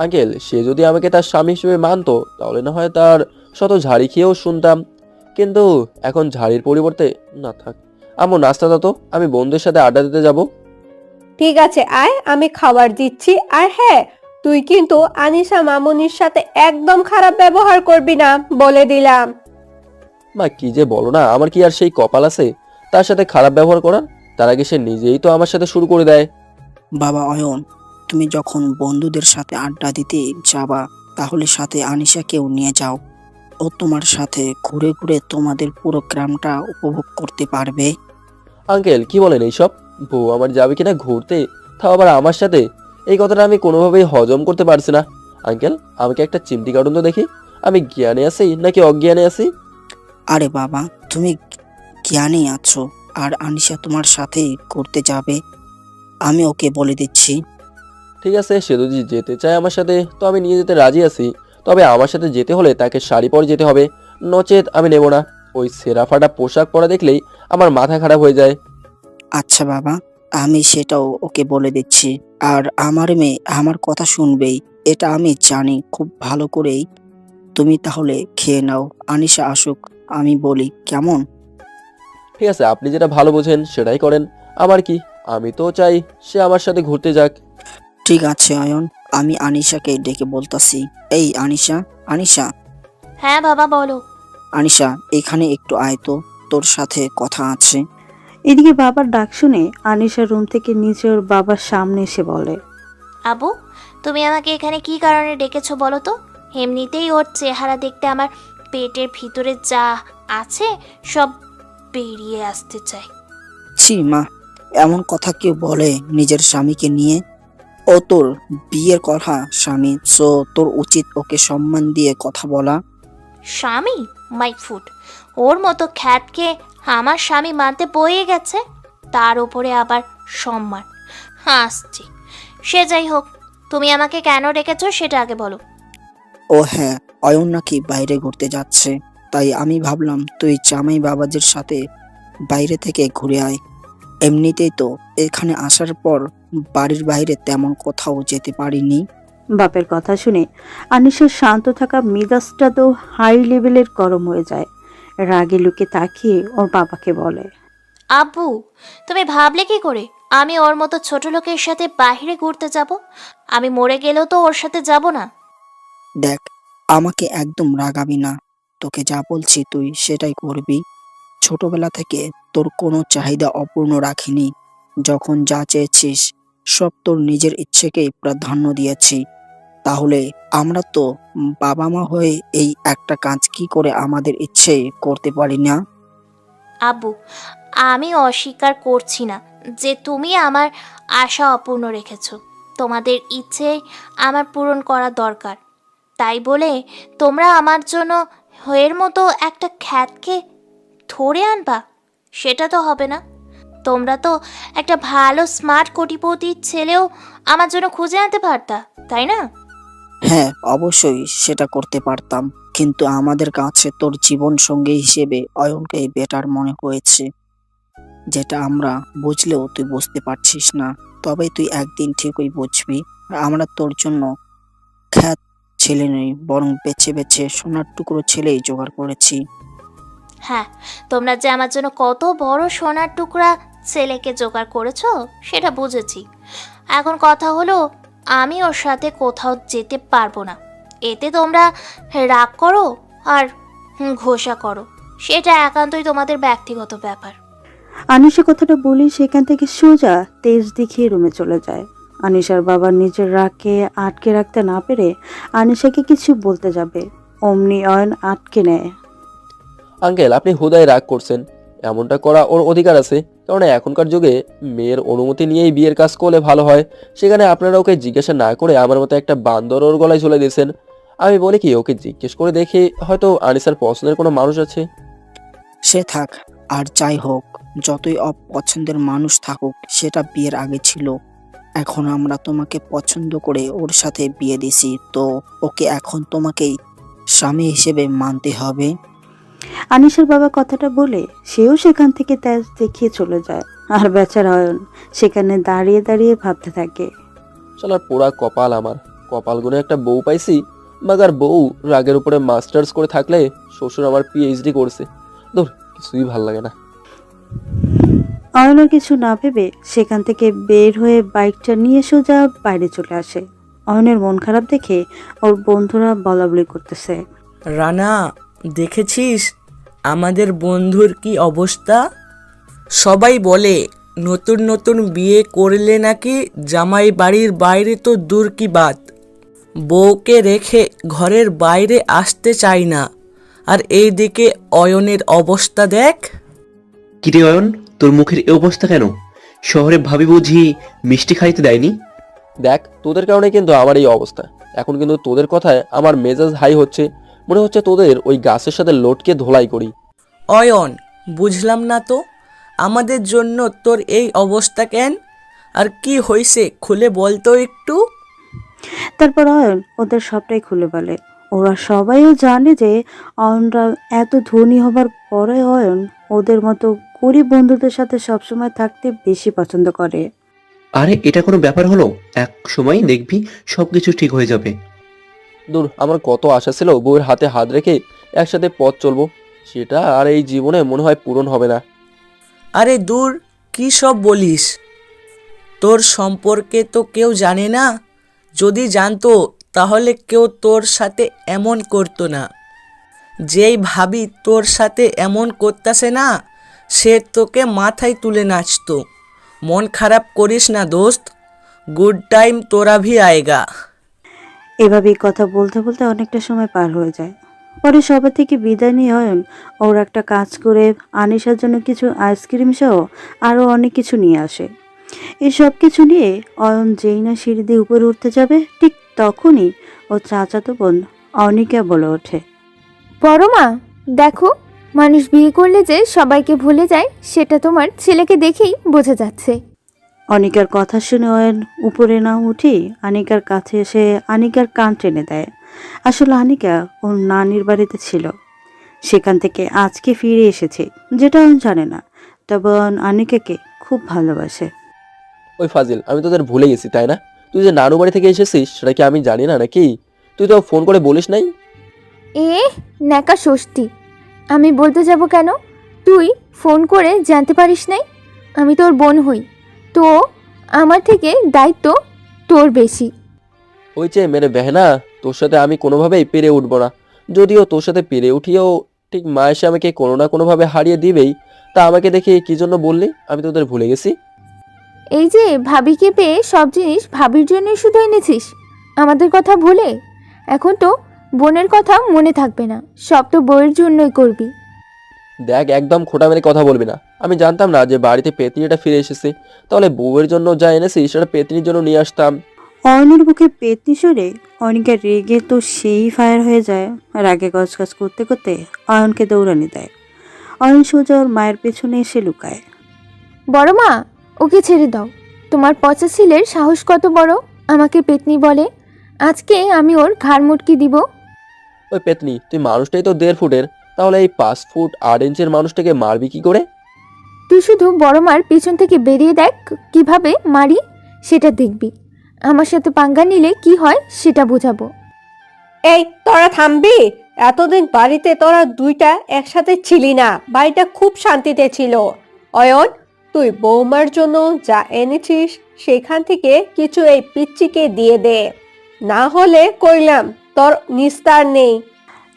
আঙ্কেল, সে যদি আমাকে তার স্বামী হিসেবে মানতো তাহলে না হয় তার শত ঝাড়ি খেয়েও শুনতাম। কিন্তু এখন ঝাড়ির পরিবর্তে না থাক। আম্মু নাস্তা দাও তো, আমি বন্ধুদের সাথে আড্ডা দিতে যাব। ঠিক আছে আয়, আমি খাবার দিচ্ছি। আর হ্যাঁ, তুই কিন্তু আনিশা মামুনির সাথে একদম খারাপ ব্যবহার করবি না, বলে দিলাম। মা কি যে বলো না, আমার কি আর সেই কপাল আছে তার সাথে খারাপ ব্যবহার করার? তার আগে সে নিজেই তো আমার সাথে শুরু করে দেয়। বাবা অয়ন, তুমি যখন বন্ধুদের সাথে আড্ডা দিতে যাবা তাহলে সাথে আনিশাকেও নিয়ে যাও। ও তোমার সাথে ঘুরে ঘুরে তোমাদের পুরো গ্রামটা উপভোগ করতে পারবে। আঙ্কেল কি বলেন এইসব? বউ আমার যাবে কিনা ঘুরতে, তাও আবার আমার সাথে? এই কথাটা আমি কোনোভাবেই হজম করতে পারছি না। আঙ্কেল, আমাকে একটা চিমটি কাটুন তো দেখি, আমি জ্ঞানে আছি নাকি অজ্ঞানে আছি। আরে বাবা, তুমি জ্ঞানেই আছো, আর আনিশা তোমার সাথেই ঘুরতে যাবে। আমি ওকে বলে দিচ্ছি। ঠিক আছে, সে যদি যেতে চায় আমার সাথে তো আমি নিয়ে যেতে রাজি আছি। তবে আমার সাথে যেতে হলে তাকে শাড়ি পরে যেতে হবে, নচেত আমি নেব না। ওই সেরা ফাটা পোশাক পরা দেখলেই আমার মাথা খারাপ হয়ে যায়। আচ্ছা বাবা, আমি সেটাও ওকে বলে দিচ্ছি। আর আমার মেয়ে আমার কথা শুনবেই, এটা আমি জানি খুব ভালো করেই। তুমি তাহলে খেয়ে নাও, আনিশা আসুক, আমি বলি কেমন? ঠিক আছে, আপনি যেটা ভালো বোঝেন সেটাই করেন, আমার কি। আমি তো চাই সে আমার সাথে ঘুরতে যাক। ঠিক আছে অয়ন, আমি আনিশাকে ডেকে বলতাছি। এই আনিশা, আনিশা, হ্যাঁ বাবা বলো। আনিশা, এখানে একটু আয় তো, তোর সাথে কথা আছে। এদিকে বাবার ডাক শুনে আনিশা রুম থেকে নিচে ওর বাবার সামনে এসে বলে, আবু, তুমি আমাকে এখানে কি কারণে ডেকেছো বলো তো? এমনিতেই ওর চেহারা দেখতে আমার পেটের ভিতরে যা আছে সব বেরিয়ে আসতে চাই। ছি মা, এমন কথা কেউ বলে নিজের স্বামীকে নিয়ে? ও তোর বিয়ের কথা স্বামী, সো তোর উচিত ওকে সম্মান দিয়ে কথা বলা। স্বামী? My food! ওর মতো খ্যাতকে আমার স্বামী মানতে বয়ে গেছে, তার উপরে আবার সম্মান। হাসছি। সে যাই হোক, তুমি আমাকে কেন ডেকেছো সেটা আগে বলো। ও হ্যাঁ, অয়ন নাকি বাইরে ঘুরতে যাচ্ছে, তাই আমি ভাবলাম তুই জামাই বাবাজির সাথে বাইরে থেকে ঘুরে আয়। এমনিতেই তো এখানে আসার পর বাড়ির বাইরে তেমন কোথাও যেতে পারিনি। বাপের কথা শুনে আনিশার শান্ত থাকা মেজাজটা তো হাই লেভেলের গরম হয়ে যায়। রাগে লুকে তাকিয়ে ওর বাবাকে বলে, আব্বু, তুমি ভাবলে কি করে আমি ওর মতো ছোট লোকের সাথে বাইরে ঘুরতে যাব? আমি মরে গেলেও তো ওর সাথে যাব না। দেখ, আমাকে একদম রাগাবি না, তোকে যা বলছি তুই সেটাই করবি। ছোটবেলা থেকে তোর কোনো চাহিদা অপূর্ণ রাখিনি। যখন যা চেয়েছিস সব তোর নিজের ইচ্ছেকেই প্রাধান্য দিয়েছি। তাহলে আমরা তো বাবা মা হয়ে এই একটা কাজ কি করে আমাদের ইচ্ছে করতে পারি না? আব্বু, আমি অস্বীকার করছি না যে তুমি আমার আশা অপূর্ণ রেখেছো। তোমাদের ইচ্ছে আমার পূরণ করা দরকার, তাই বলে তোমরা আমার জন্য এর মতো একটা খ্যাতকে ধরে আনবা? সেটা তো হবে না। তোমরা তো একটা ভালো স্মার্ট কোটিপতির ছেলেও আমার জন্য খুঁজে আনতে পারতা, তাই না? হ্যাঁ, অবশ্যই সেটা করতে পারতাম, কিন্তু আমাদের কাছে তোর জীবন সঙ্গী হিসেবে অয়নকেই বেটার মনে হয়েছে। যেটা আমরা বুঝলেও তুই বুঝতে পারছিস না, তবে তুই একদিন ঠিকই বুঝবি। আমরা তোর জন্য খ্যাত ছেলে নই, বরং বেছে বেছে সোনার টুকরো ছেলেই জোগাড় করেছি। হ্যাঁ, তোমরা যে আমার জন্য কত বড় সোনার টুকরা ছেলেকে জোগাড় করেছো সেটা বুঝেছি। এখন কথা হলো, আমি ওর সাথে কোথাও যেতে পারবো না। এতে তোমরা রাগ করো আর ঘোষা করো, সেটা একান্তই তোমাদের ব্যক্তিগত ব্যাপার। আনিশা কথাটা বলি সেখান থেকে সোজা তেজ দেখিয়ে রুমে চলে যায়। আনিশার বাবা নিজের রাগকে আটকে রাখতে না পেরে আনিশাকে কিছু বলতে যাবে, অমনি অয়ন আটকে নেয়। আঙ্কেল, আপনি হুদায় রাগ করছেন, এমনটা করা ওর অধিকার আছে। কারণ এখনকার যুগে মেয়ের অনুমতি নিয়েই বিয়ের কাজ করলে ভালো হয়, সেখানে আপনারা ওকে জিজ্ঞাসা না করে আমার মতো একটা বান্দর ওর গলায় ঝুলে দিয়েছেন। আমি বলি কি, ওকে জিজ্ঞেস করে দেখে হয়তো আনিসার পছন্দের কোনো মানুষ আছে। সে থাক, আর যাই হোক, যতই অপছন্দের মানুষ থাকুক, সেটা বিয়ের আগে ছিল। এখন আমরা তোমাকে পছন্দ করে ওর সাথে বিয়ে দিছি, তো ওকে এখন তোমাকেই স্বামী হিসেবে মানতে হবে। আনিশার বাবা কথাটা বলে সেও সেখান থেকে তেজ দেখিয়ে চলে যায়। আর বেচারা অয়ন সেখানে দাঁড়িয়ে দাঁড়িয়ে ভাবতে থাকে, শালার পোড়া কপাল আমার, কপাল গুনে একটা বউ পাইছি। মাগার বউ রাগের উপরে মাস্টার্স করে থাকলে শ্বশুর আমার পিএইচডি করছে। ধুর, কিছুই ভাল লাগে না। অয়ন আর কিছু না ভেবে সেখান থেকে বের হয়ে বাইকটা নিয়ে সোজা বাইরে চলে আসে। অয়নের মন খারাপ দেখে ওর বন্ধুরা বলাবলি করতেছে, রানা, দেখেছিস আমাদের বন্ধুর কি অবস্থা? সবাই বলে নতুন নতুন বিয়ে করলে নাকি জামাই বাড়ির বাইরে তো দূর কি বাত, বউকে রেখে ঘরের বাইরে আসতে চাই না। আর এইদিকে অয়নের অবস্থা দেখ। কিরে অয়ন, তোর মুখের এই অবস্থা কেন? শহরে ভাবি বুঝি মিষ্টি খাইতে দেয়নি? দেখ, তোদের কারণে কিন্তু আমার এই অবস্থা। এখন কিন্তু তোদের কথায় আমার মেজাজ হাই হচ্ছে, মনে হচ্ছে তোদের ওই গাছের সাথে লটকে ধোলাই করি। অয়ন, বুঝলাম না তো, আমাদের জন্য তোর এই অবস্থা কেন? আর কি হয়েছে খুলে বলতো একটু। তারপর অয়ন ওদের সবটাই খুলে বলে। ওরা সবাইও জানে যে অয়নরা এত ধনী হবার পরে অয়ন ওদের মতো গরিব বন্ধুদের সাথে সবসময় থাকতে বেশি পছন্দ করে। আরে এটা কোনো ব্যাপার হলো? এক সময় দেখবি সবকিছু ঠিক হয়ে যাবে। দূর, আমার কত আশা ছিল বউয়ের হাতে হাত রেখে একসাথে পথ চলবো, সেটা আর এই জীবনে মনে হয় পূরণ হবে না। আরে দূর, কি সব বলিস? তোর সম্পর্কে তো কেউ জানে না। যদি জানতো তাহলে কেউ তোর সাথে এমন করতো না। যেই ভাবি তোর সাথে এমন করতেছে না, সে তোকে মাথায় তুলে নাচতো। মন খারাপ করিস না দোস্ত, গুড টাইম তোরা ভি আয়েগা। এভাবেই কথা বলতে বলতে অনেকটা সময় পার হয়ে যায়। পরে সবার থেকে বিদায় নিয়ে অয়ন ওর একটা কাজ করে আনিশার জন্য কিছু আইসক্রিম সহ আরও অনেক কিছু নিয়ে আসে। এই সব কিছু নিয়ে অয়ন যেই না সিঁড়ি দিয়ে উপরে উঠতে যাবে, ঠিক তখনই ওর চাচাতো বোন অনিকা বলে ওঠে, বড় মা, দেখো, মানুষ বিয়ে করলে যে সবাইকে ভুলে যায় সেটা তোমার ছেলেকে দেখেই বোঝা যাচ্ছে। অনিকার কথা শুনে অয়ন উপরে না উঠেই আনিকার কাছে এসে আনিকার কান টেনে দেয়। আসলে আনিকা ওর নানির বাড়িতে ছিল, সেখান থেকে আজকে ফিরে এসেছে, যেটা অয়ন জানে না। তবে অয়ন আনিকাকে খুব ভালোবাসে। ওই ফাজিল, আমি তোদের ভুলে গেছি তাই না? তুই যে নানু বাড়ি থেকে এসেছিস সেটা কি আমি জানি না নাকি? তুই তো ফোন করে বলিস নাই। এ ন্যাকা ষষ্ঠী, আমি বলতে যাব কেন? তুই ফোন করে জানতে পারিস নাই আমি তোর বোন হই, তো আমার থেকে দায়িত্ব তোর বেশি। ওই যে মেরে বেহনা, তোর সাথে আমি কোনোভাবেই পেরে উঠবো না। যদিও তোর সাথে পেরে উঠিয়েও ঠিক মা এসে আমাকে কোনো না কোনোভাবে হারিয়ে দিবেই। তা আমাকে দেখে কি জন্য বললি আমি তোদের ভুলে গেছি? এই যে ভাবিকে পেয়ে সব জিনিস ভাবির জন্যই শুধু এনেছিস, আমাদের কথা ভুলে? এখন তো বোনের কথা মনে থাকবে না, সব তো বউয়ের জন্যই করবি। দেখ, একদম খোটা মেরে কথা বলবি না। আমি জানতাম না যে বাড়িতে পেতনিটা ফিরে এসেছে, তাহলে বউয়ের জন্য যা এনেছি সেটা পেতনির জন্য নিয়ে আসতাম। অয়নের বুকে পেতনি সরে অনিকা রেগে তো সেই ফায়ার হয়ে যায়। রাগে গজগজ করতে করতে অয়নকে দৌড়ানি দেয়। অয়ন সোজা ওর মায়ের পেছনে এসে লুকায়। বড় মা, ওকে ছেড়ে দাও। তোমার পচা ছেলের সাহস কত বড়, আমাকে পেতনি বলে। আজকে আমি ওর ঘাড় মুটকি দিব। ওই পেতনি, তুই মানুষটাই তো 1.5 ফুটের, তাহলে এই 5 ফুট 8 ইঞ্চের মানুষটাকে মারবি কি করে? তুই শুধু বড় মার পিছন থেকে বেরিয়ে দেখ, কিভাবে মারি সেটা দেখবি। আমার সাথে পাঙ্গা নিলে কি হয় সেটা বোঝাবো। এই তোরা থামবি? এতদিন বাড়িতে তোরা দুইটা একসাথে ছিলি না, বাড়িটা খুব শান্তিতে ছিল। অয়ন, তুই বৌমার জন্য যা এনেছিস সেখান থেকে কিছু এই পিচ্চিকে দিয়ে দে, না হলে কইলাম তোর নিস্তার নেই।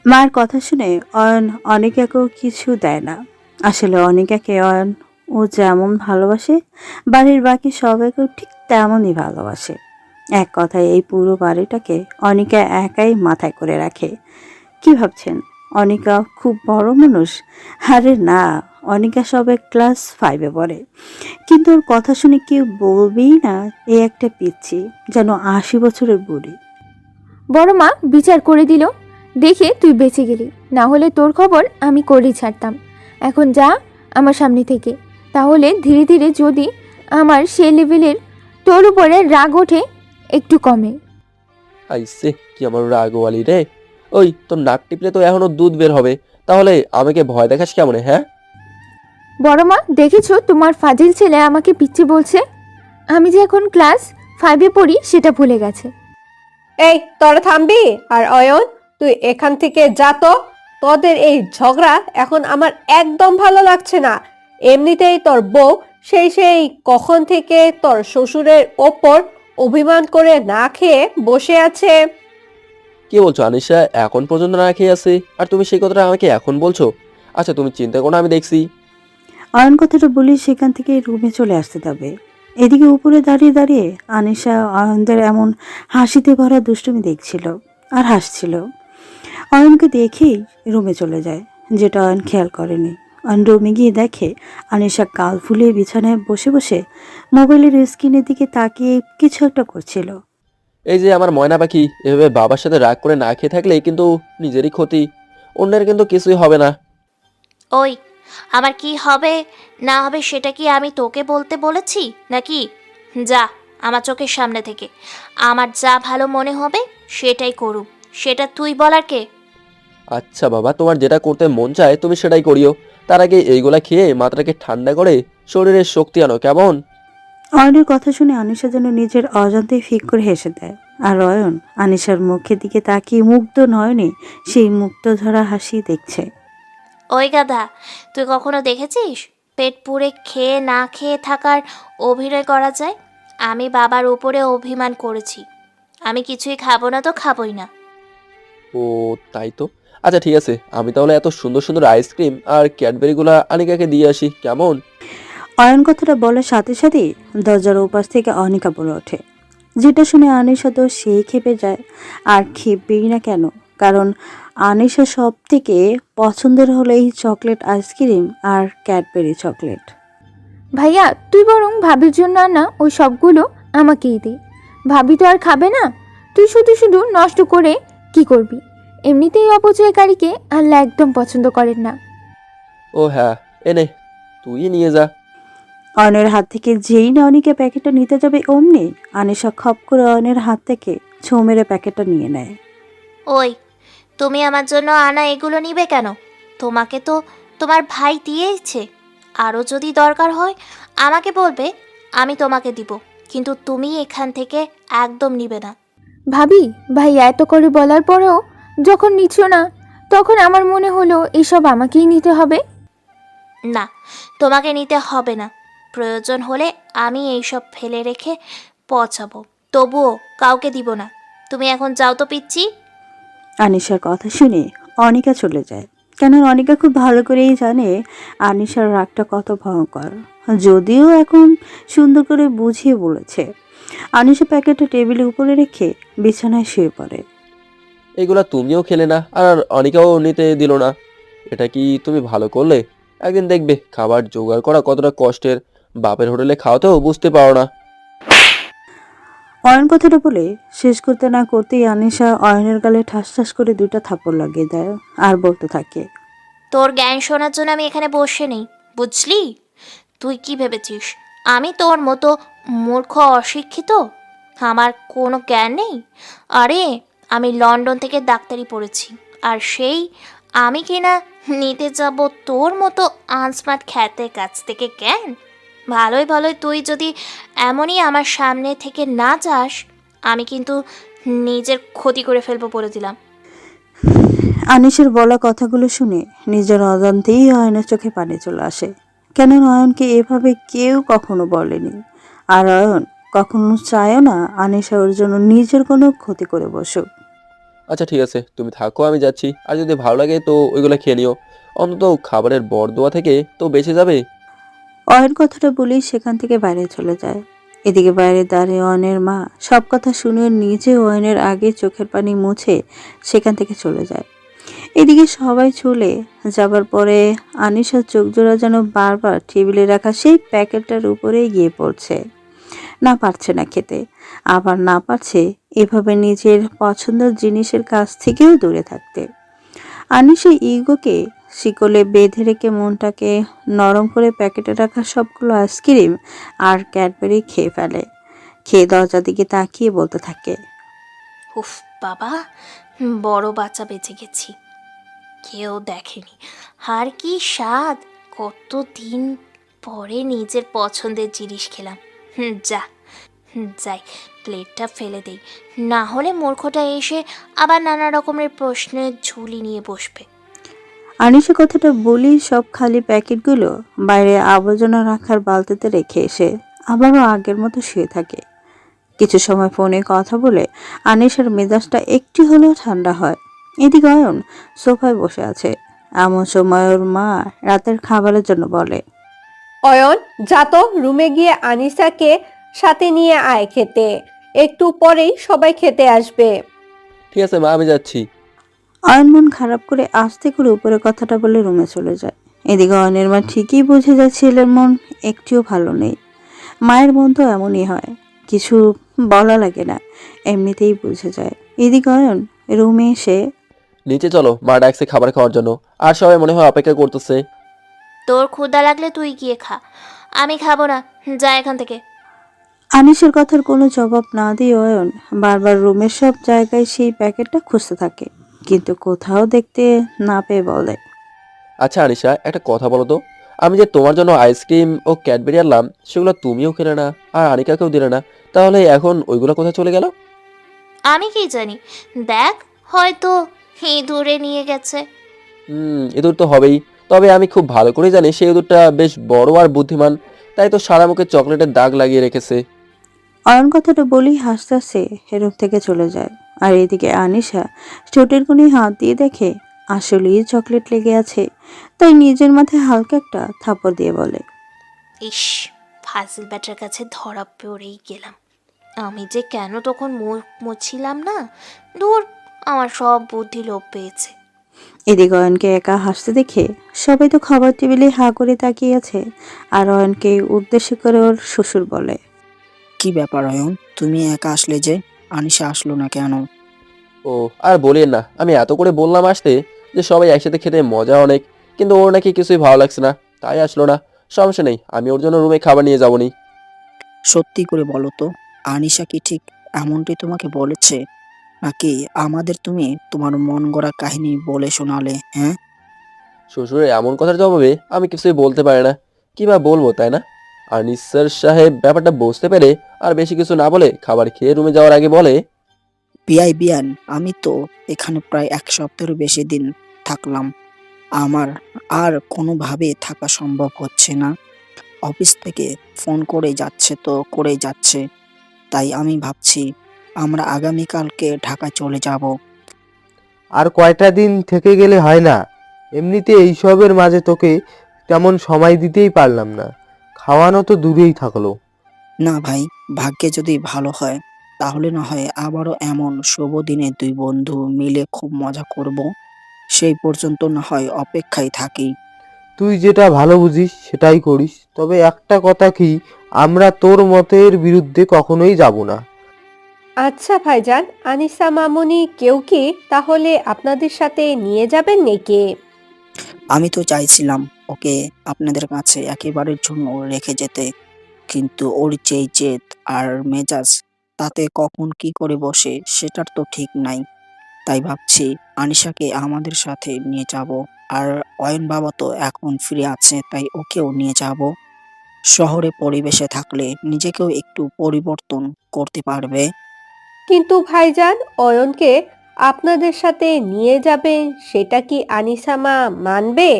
মার কথা শুনে অয়ন অনিকাকেও কিছু দেয় না। আসলে অনিকাকে অয়ন ও যেমন ভালোবাসে, বাড়ির বাকি সবাইকেও ঠিক তেমনই ভালোবাসে। এক কথায় এই পুরো বাড়িটাকে অনিকা একাই মাথায় করে রাখে। কি ভাবছেন অনিকা খুব বড় মানুষ? আরে না, অনিকা সবে ক্লাস 5-এ পড়ে। কিন্তু ওর কথা শুনে কেউ বলবেই না এ একটা পিচ্ছি, যেন 80 বছরের বুড়ি। বড় মা বিচার করে দিল দেখে তুই বেঁচে গেলি, না হলে তোর খবর আমি করেই ছাড়তাম। এখন যা আমার সামনে থেকে, তাহলে ধীরে ধীরে যদি আমার সে লেভেলের তোর উপরে রাগ ওঠে একটু কমে। আইসে কি আমার রাগওয়ালি রে! ওই তোর নাক টিপলে তো এখনো দুধ বের হবে, তাহলে আমাকে ভয় দেখাস কেমন? হ্যাঁ, বড় মা, দেখেছো তোমার ফাজিল ছেলে আমাকে পিচ্ছি বলছে? আমি যে এখন ক্লাস 5-এ পড়ি সেটা ভুলে গেছে। এই তোরা থামবি? আর অয়ন, তুই এখান থেকে যা তো। তোদের এই ঝগড়া এখন আমার একদম ভালো লাগছে না। এমনিতেই তোর বউ সেই কখন থেকে তোর শ্বশুরের ওপর অভিমান করে না খেয়ে বসে আছে। কি বলছো আনিশা? এখন পর্যন্ত না খেয়ে আছে আর তুমি সেই কথাটা আমাকে এখন বলছো? আচ্ছা তুমি চিন্তা করো না, আমি দেখছি। অয়ন কথাটা বলি সেখান থেকে রুমে চলে আসতে যাবে। এদিকে উপরে দাঁড়িয়ে দাঁড়িয়ে আনিশা অয়নদের এমন হাসিতে ভরা দুষ্টুমি দেখছিল আর হাসছিল। অয়নকে দেখেই রুমে চলে যায়, যেটা অয়ন খেয়াল করেনি। অয়ন রুমে গিয়ে দেখে আনিশা গাল ফুলিয়ে বিছানায় বসে বসে মোবাইলের স্ক্রিনের দিকে তাকিয়ে কিছু একটা করছিল। এই যে আমার ময়না পাখি, এভাবে বাবার সাথে রাগ করে না খেয়ে থাকলে কিন্তু নিজেরই ক্ষতি, অন্যের কিন্তু কিছুই হবে না। ওই, আমার কি হবে না হবে সেটা কি আমি তোকে বলতে বলেছি নাকি? যা আমার চোখের সামনে থেকে। আমার যা ভালো মনে হবে সেটাই করুক, সেটা তুই বলার কে? আচ্ছা বাবা, তোমার যেটা করতে মন চায় তুমি সেটাই করিও। তার আগে এইগুলা খেয়ে মাথাটাকে ঠান্ডা করে শরীরের শক্তি আনো, কেমন? অয়নের কথা শুনে আনিশা যেন নিজের অজান্তেই ফিক করে হেসে দেয়। আর অয়ন আনিশার মুখের দিকে তাকিয়ে মুগ্ধ নয়নে সেই মুক্ত ধরা হাসি দেখছে। ওই গাধা, তুই কখনো দেখেছিস পেট পুড়ে খেয়ে না খেয়ে থাকার অভিনয় করা যায়? আমি বাবার উপরে অভিমান করেছি, আমি কিছুই খাবো না তো খাবোই না। ও তাই তো। আচ্ছা ঠিক আছে, আমি তাহলে এত সুন্দর সুন্দর আইসক্রিম আর ক্যাডবেরিগুলা আনিকাকে দিয়ে আসি, কেমন? অয়ন কথাটা বলার সাথে সাথেই দরজার ওপাশ থেকে অনিকা বলে ওঠে, যেটা শুনে আনিশা তো সেই খেপে যায়। আর খেপবেই না কেন, কারণ আনিশা সব থেকে পছন্দের হলো এই চকলেট আইসক্রিম আর ক্যাডবেরি চকলেট। ভাইয়া তুই বরং ভাবির জন্য না ওই সবগুলো আমাকেই দে। ভাবি তো আর খাবে না, তুই শুধু শুধু নষ্ট করে কি করবি? এমনিতেই অপচয়কারীকে আল্লাহ একদম পছন্দ করেন না। ও হ্যাঁ, এনে তুই নিয়ে যা। অয়নের হাত থেকে যেই না অনিকা প্যাকেটটা নিতে যাবে অমনি আনিশা খপ করে অয়নের হাত থেকে ছোঁ মেরে প্যাকেটটা নিয়ে নেয়। ওই, তুমি আমার জন্য আনা এগুলো নিবে কেন? তোমাকে তো তোমার ভাই দিয়েছে। আরও যদি দরকার হয় আমাকে বলবে, আমি তোমাকে দিব, কিন্তু তুমি এখান থেকে একদম নিবে না। ভাবি, ভাই এত করে বলার পরেও যখন নিচ্ছ না, তখন আমার মনে হলো এসব আমাকেই নিতে হবে। না, তোমাকে নিতে হবে না। প্রয়োজন হলে আমি এইসব ফেলে রেখে পচাবো, তবুও কাউকে দিব না। তুমি এখন যাও তো পিচ্ছি। আনিশার কথা শুনে অনিকা চলে যায়, কেন অনিকা খুব ভালো করেই জানে আনিশার রাগটা কত ভয়ঙ্কর, যদিও এখন সুন্দর করে বুঝিয়ে বলেছে। আনিশা প্যাকেটটা টেবিলের উপরে রেখে বিছানায় শুয়ে পড়ে। এগুলা তুমিও খেলে না আর অনিকাও নিতে দিল না, এটা কি তুমি ভালো করলে? একদিন দেখবে খাবার জোগাড় করা কতটা কষ্টের। বাপের হোটেলে খাওয়াতেও বুঝতে পারো না। অয়ন কথাটা বলে শেষ করতে না করতেই আনিশা অয়নের গালে ঠাস ঠাস করে 2টা থাপ্পড় লাগিয়ে দেয় আর বলতে থাকে, তোর জ্ঞান শোনার জন্য আমি এখানে বসে নেই, বুঝলি? তুই কি ভেবেছিস আমি তোর মতো মূর্খ অশিক্ষিত? আমার কোনো জ্ঞান নেই? আরে, আমি লন্ডন থেকে ডাক্তারি পড়েছি, আর সেই আমি কিনা নিতে যাব তোর মতো আনস্মার্ট খ্যাতের কাছ থেকে জ্ঞান? ভালোই ভালোই তুই যদি এমনই আমার সামনে থেকে না যাস, আমি কিন্তু নিজের ক্ষতি করে ফেলবো বলে দিলাম। আনিসের বলা কথাগুলো শুনে নিজের অজান্তেই অয়নের চোখে পানি চলে আসে, কেন অয়নকে এভাবে কেউ কখনো বলেনি। আর অয়ন কখনো চায়ও না আনিশা ওর জন্য নিজের কোনো ক্ষতি করে বসুক। আচ্ছা ঠিক আছে, তুমি থাকো, আমি যাচ্ছি। আর যদি ভালো লাগে তো ওইগুলো খেয়ে নিও, অন্তত খাবারের বরদোয়া থেকে তো বেঁচে যাবে। অয়ন কথাটা বলেই সেখান থেকে বাইরে চলে যায়। এদিকে বাইরে দাঁড়িয়ে অয়নের মা সব কথা শুনে নিজে অয়নের আগে চোখের পানি মুছে সেখান থেকে চলে যায়। এদিকে সবাই চলে যাবার পরে আনিশার চোখ জোড়া যেন বারবার টেবিলে রাখা সেই প্যাকেটটার উপরেই গিয়ে পড়ছে। না পারছে না খেতে, আবার না পারছে এভাবে নিজের পছন্দের জিনিসের কাছ থেকেও দূরে থাকতে। আনিশা ইগোকে শিকলে বেঁধে রেখে মনটাকে নরম করে প্যাকেটে রাখা সবগুলো আইসক্রিম আর ক্যাডবেরি খেয়ে ফেলে। খেয়ে দরজার দিকে তাকিয়ে বলতে থাকে, উফ বাবা, বড় বাচ্চা বেঁচে গেছি, কেউ দেখেনি। আর কি স্বাদ, কতদিন পরে নিজের পছন্দের জিনিস খেলাম। যাই, প্লেটটা ফেলে দেই, না হলে মূর্খটা এসে আবার নানা রকমের প্রশ্নের ঝুলি নিয়ে বসবে। আনিশা কথাটা বলি সব খালি প্যাকেটগুলো বাইরে আবর্জনা রাখার বালতিতে রেখে এসে আবারও আগের মতো শুয়ে থাকে। কিছু সময় ফোনে কথা বলে আনিশার মেজাজটা একটু হলেও ঠান্ডা হয়। এদিকে অয়ন সোফায় বসে আছে। এমন সময় ওর মা রাতের খাবারের জন্য বলে, অয়ন, যা তো রুমে গিয়ে আনিসাকে সাথে নিয়ে আয় খেতে। একটু পরেই সবাই খেতে আসবে। ঠিক আছে মা, আমি যাচ্ছি। অয়ন মন খারাপ করে আস্তে করে উপরে কথাটা বলে রুমে চলে যায়। এদিকে অয়নের মা ঠিকই বুঝে যায় ছেলের মন একটুও ভালো নেই। মায়ের মন তো এমনই হয়, কিছু বলা লাগে না, এমনিতেই বুঝে যায়। এদিকে অয়ন রুমে এসে নিচে চলো, মা ডাকছে খাবার খাওয়ার জন্য, আর সবাই মনে হয় অপেক্ষা করতেছে। তোর ক্ষুধা লাগলে তুই গিয়ে খা, আমি খাবো না, যা এখান থেকে। আনিসের কথার কোনো জবাব না দিয়ে অয়ন বারবার রুমের সব জায়গায় সেই প্যাকেটটা খুঁজতে থাকে, কিন্তু কোথাও দেখতে না পেয়ে বলে, আচ্ছা আনিশা, একটা কথা বলো তো, আমি যে তোমার জন্য আইসক্রিম ও ক্যাডবেরি আনলাম, সেগুলো তুমিও খেলে না আর আনিকাকেও দিলে না, তাহলে এখন ওইগুলো কোথায় চলে গেল? আমি কি জানি, দেখ, হয়তো ইঁদুরে নিয়ে গেছে। ইঁদুর তো হবেই, তবে আমি খুব ভালো করে জানি সেই ইঁদুরটা বেশ বড় আর বুদ্ধিমান, তাই তো সারা মুখে চকলেটের দাগ লাগিয়ে রেখেছে। অয়ন কথাটা বলেই হাসতে হাসতে রুম থেকে চলে যায়। আর এদিকে আনিশা ঠোঁটের কোণে হাত দিয়ে দেখে আসলেই চকলেট লেগে আছে, তাই নিজের মাথায় হালকা একটা থাপড় দিয়ে বলে, ইস, ফাজিল ব্যাটার কাছে ধরা পড়েই গেলাম। আমি যে কেন তখন মুখ মুছছিলাম না, দূর, আমার সব বুদ্ধি লোপ পেয়েছে। এদিকে অয়নকে একা হাসতে দেখে সবাই তো খাবার টেবিলে হা করে তাকিয়ে আছে। আর অয়নকে উদ্দেশ্য করে ওর শ্বশুর বলে, কি ব্যাপার অয়ন, তুমি একা আসলে যে? আনিশা আসলো না কেন? ও আর বলিয়েন না, আমি এত করে বললাম আসতে, যে সবাই একসাথে খেতে মজা অনেক, কিন্তু ওর নাকি কিছুই ভালো লাগছে না, তাই আসলো না। সমস্যা নেই, আমি ওর জন্য রুমে খাবার নিয়ে যাবনি। সত্যি করে বলো তো, আনিশা কি ঠিক এমনটি তোমাকে বলেছে, নাকি আমাদের তুমি তোমার মন গড়া কাহিনী বলে শোনালে? হ্যাঁ, শ্বশুরের এমন কথার জবাবে আমি কিছুই বলতে পারি না, কি বা বলবো, তাই না? আর নিসার সাহেব ব্যাপারটা বুঝতে পেরে আর বেশি কিছু না বলে খাবার খেয়ে রুমে যাওয়ার আগে বলে, বিয়ান, আমি তো এখানে প্রায় 1 সপ্তাহের বেশি দিন থাকলাম। আমার আর কোনোভাবে থাকা সম্ভব হচ্ছে না। অফিস থেকে ফোন করে যাচ্ছে, তাই আমি ভাবছি আমরা আগামীকালকে ঢাকায় চলে যাব। আর কয়টা দিন থেকে গেলে হয় না? এমনিতে এইসবের মাঝে তোকে তেমন সময় দিতেই পারলাম না, খাওয়ানো তো দূরেই থাকলো। না ভাই, ভাগ্যে যদি ভালো হয় তাহলে না হয় আবারও এমন শুভ দিনে 2 বন্ধু মিলে খুব মজা করব। সেই পর্যন্ত না হয় অপেক্ষায় থাকি। তুই যেটা ভালো বুঝিস সেটাই করিস, তবে একটা কথা কি, আমরা তোর মতের বিরুদ্ধে কখনোই যাব না। আচ্ছা ভাইজান, আনিসা মামুনি কেউ কি তাহলে আপনাদের সাথে নিয়ে যাবেন নাকি? আমি তো চাইছিলাম ওকে আপনাদের কাছে একেবারের জন্য রেখে যেতে, কিন্তু ওর যেই জেদ আর মেজাজ, তাতে কখন কি করে বসে সেটার তো ঠিক নাই। তাই ভাবছি আনিশাকে আমাদের সাথে নিয়ে যাব। আর অয়ন বাবা তো এখন ফিরে আছে, তাই ওকেও নিয়ে যাব। শহরে পরিবেশে থাকলে নিজেকেও একটু পরিবর্তন করতে পারবে। কিন্তু ভাইজান, অয়নকে আপনাদের সাথে নিয়ে যাবেন, সেটা কি আনিসা মা মানবে?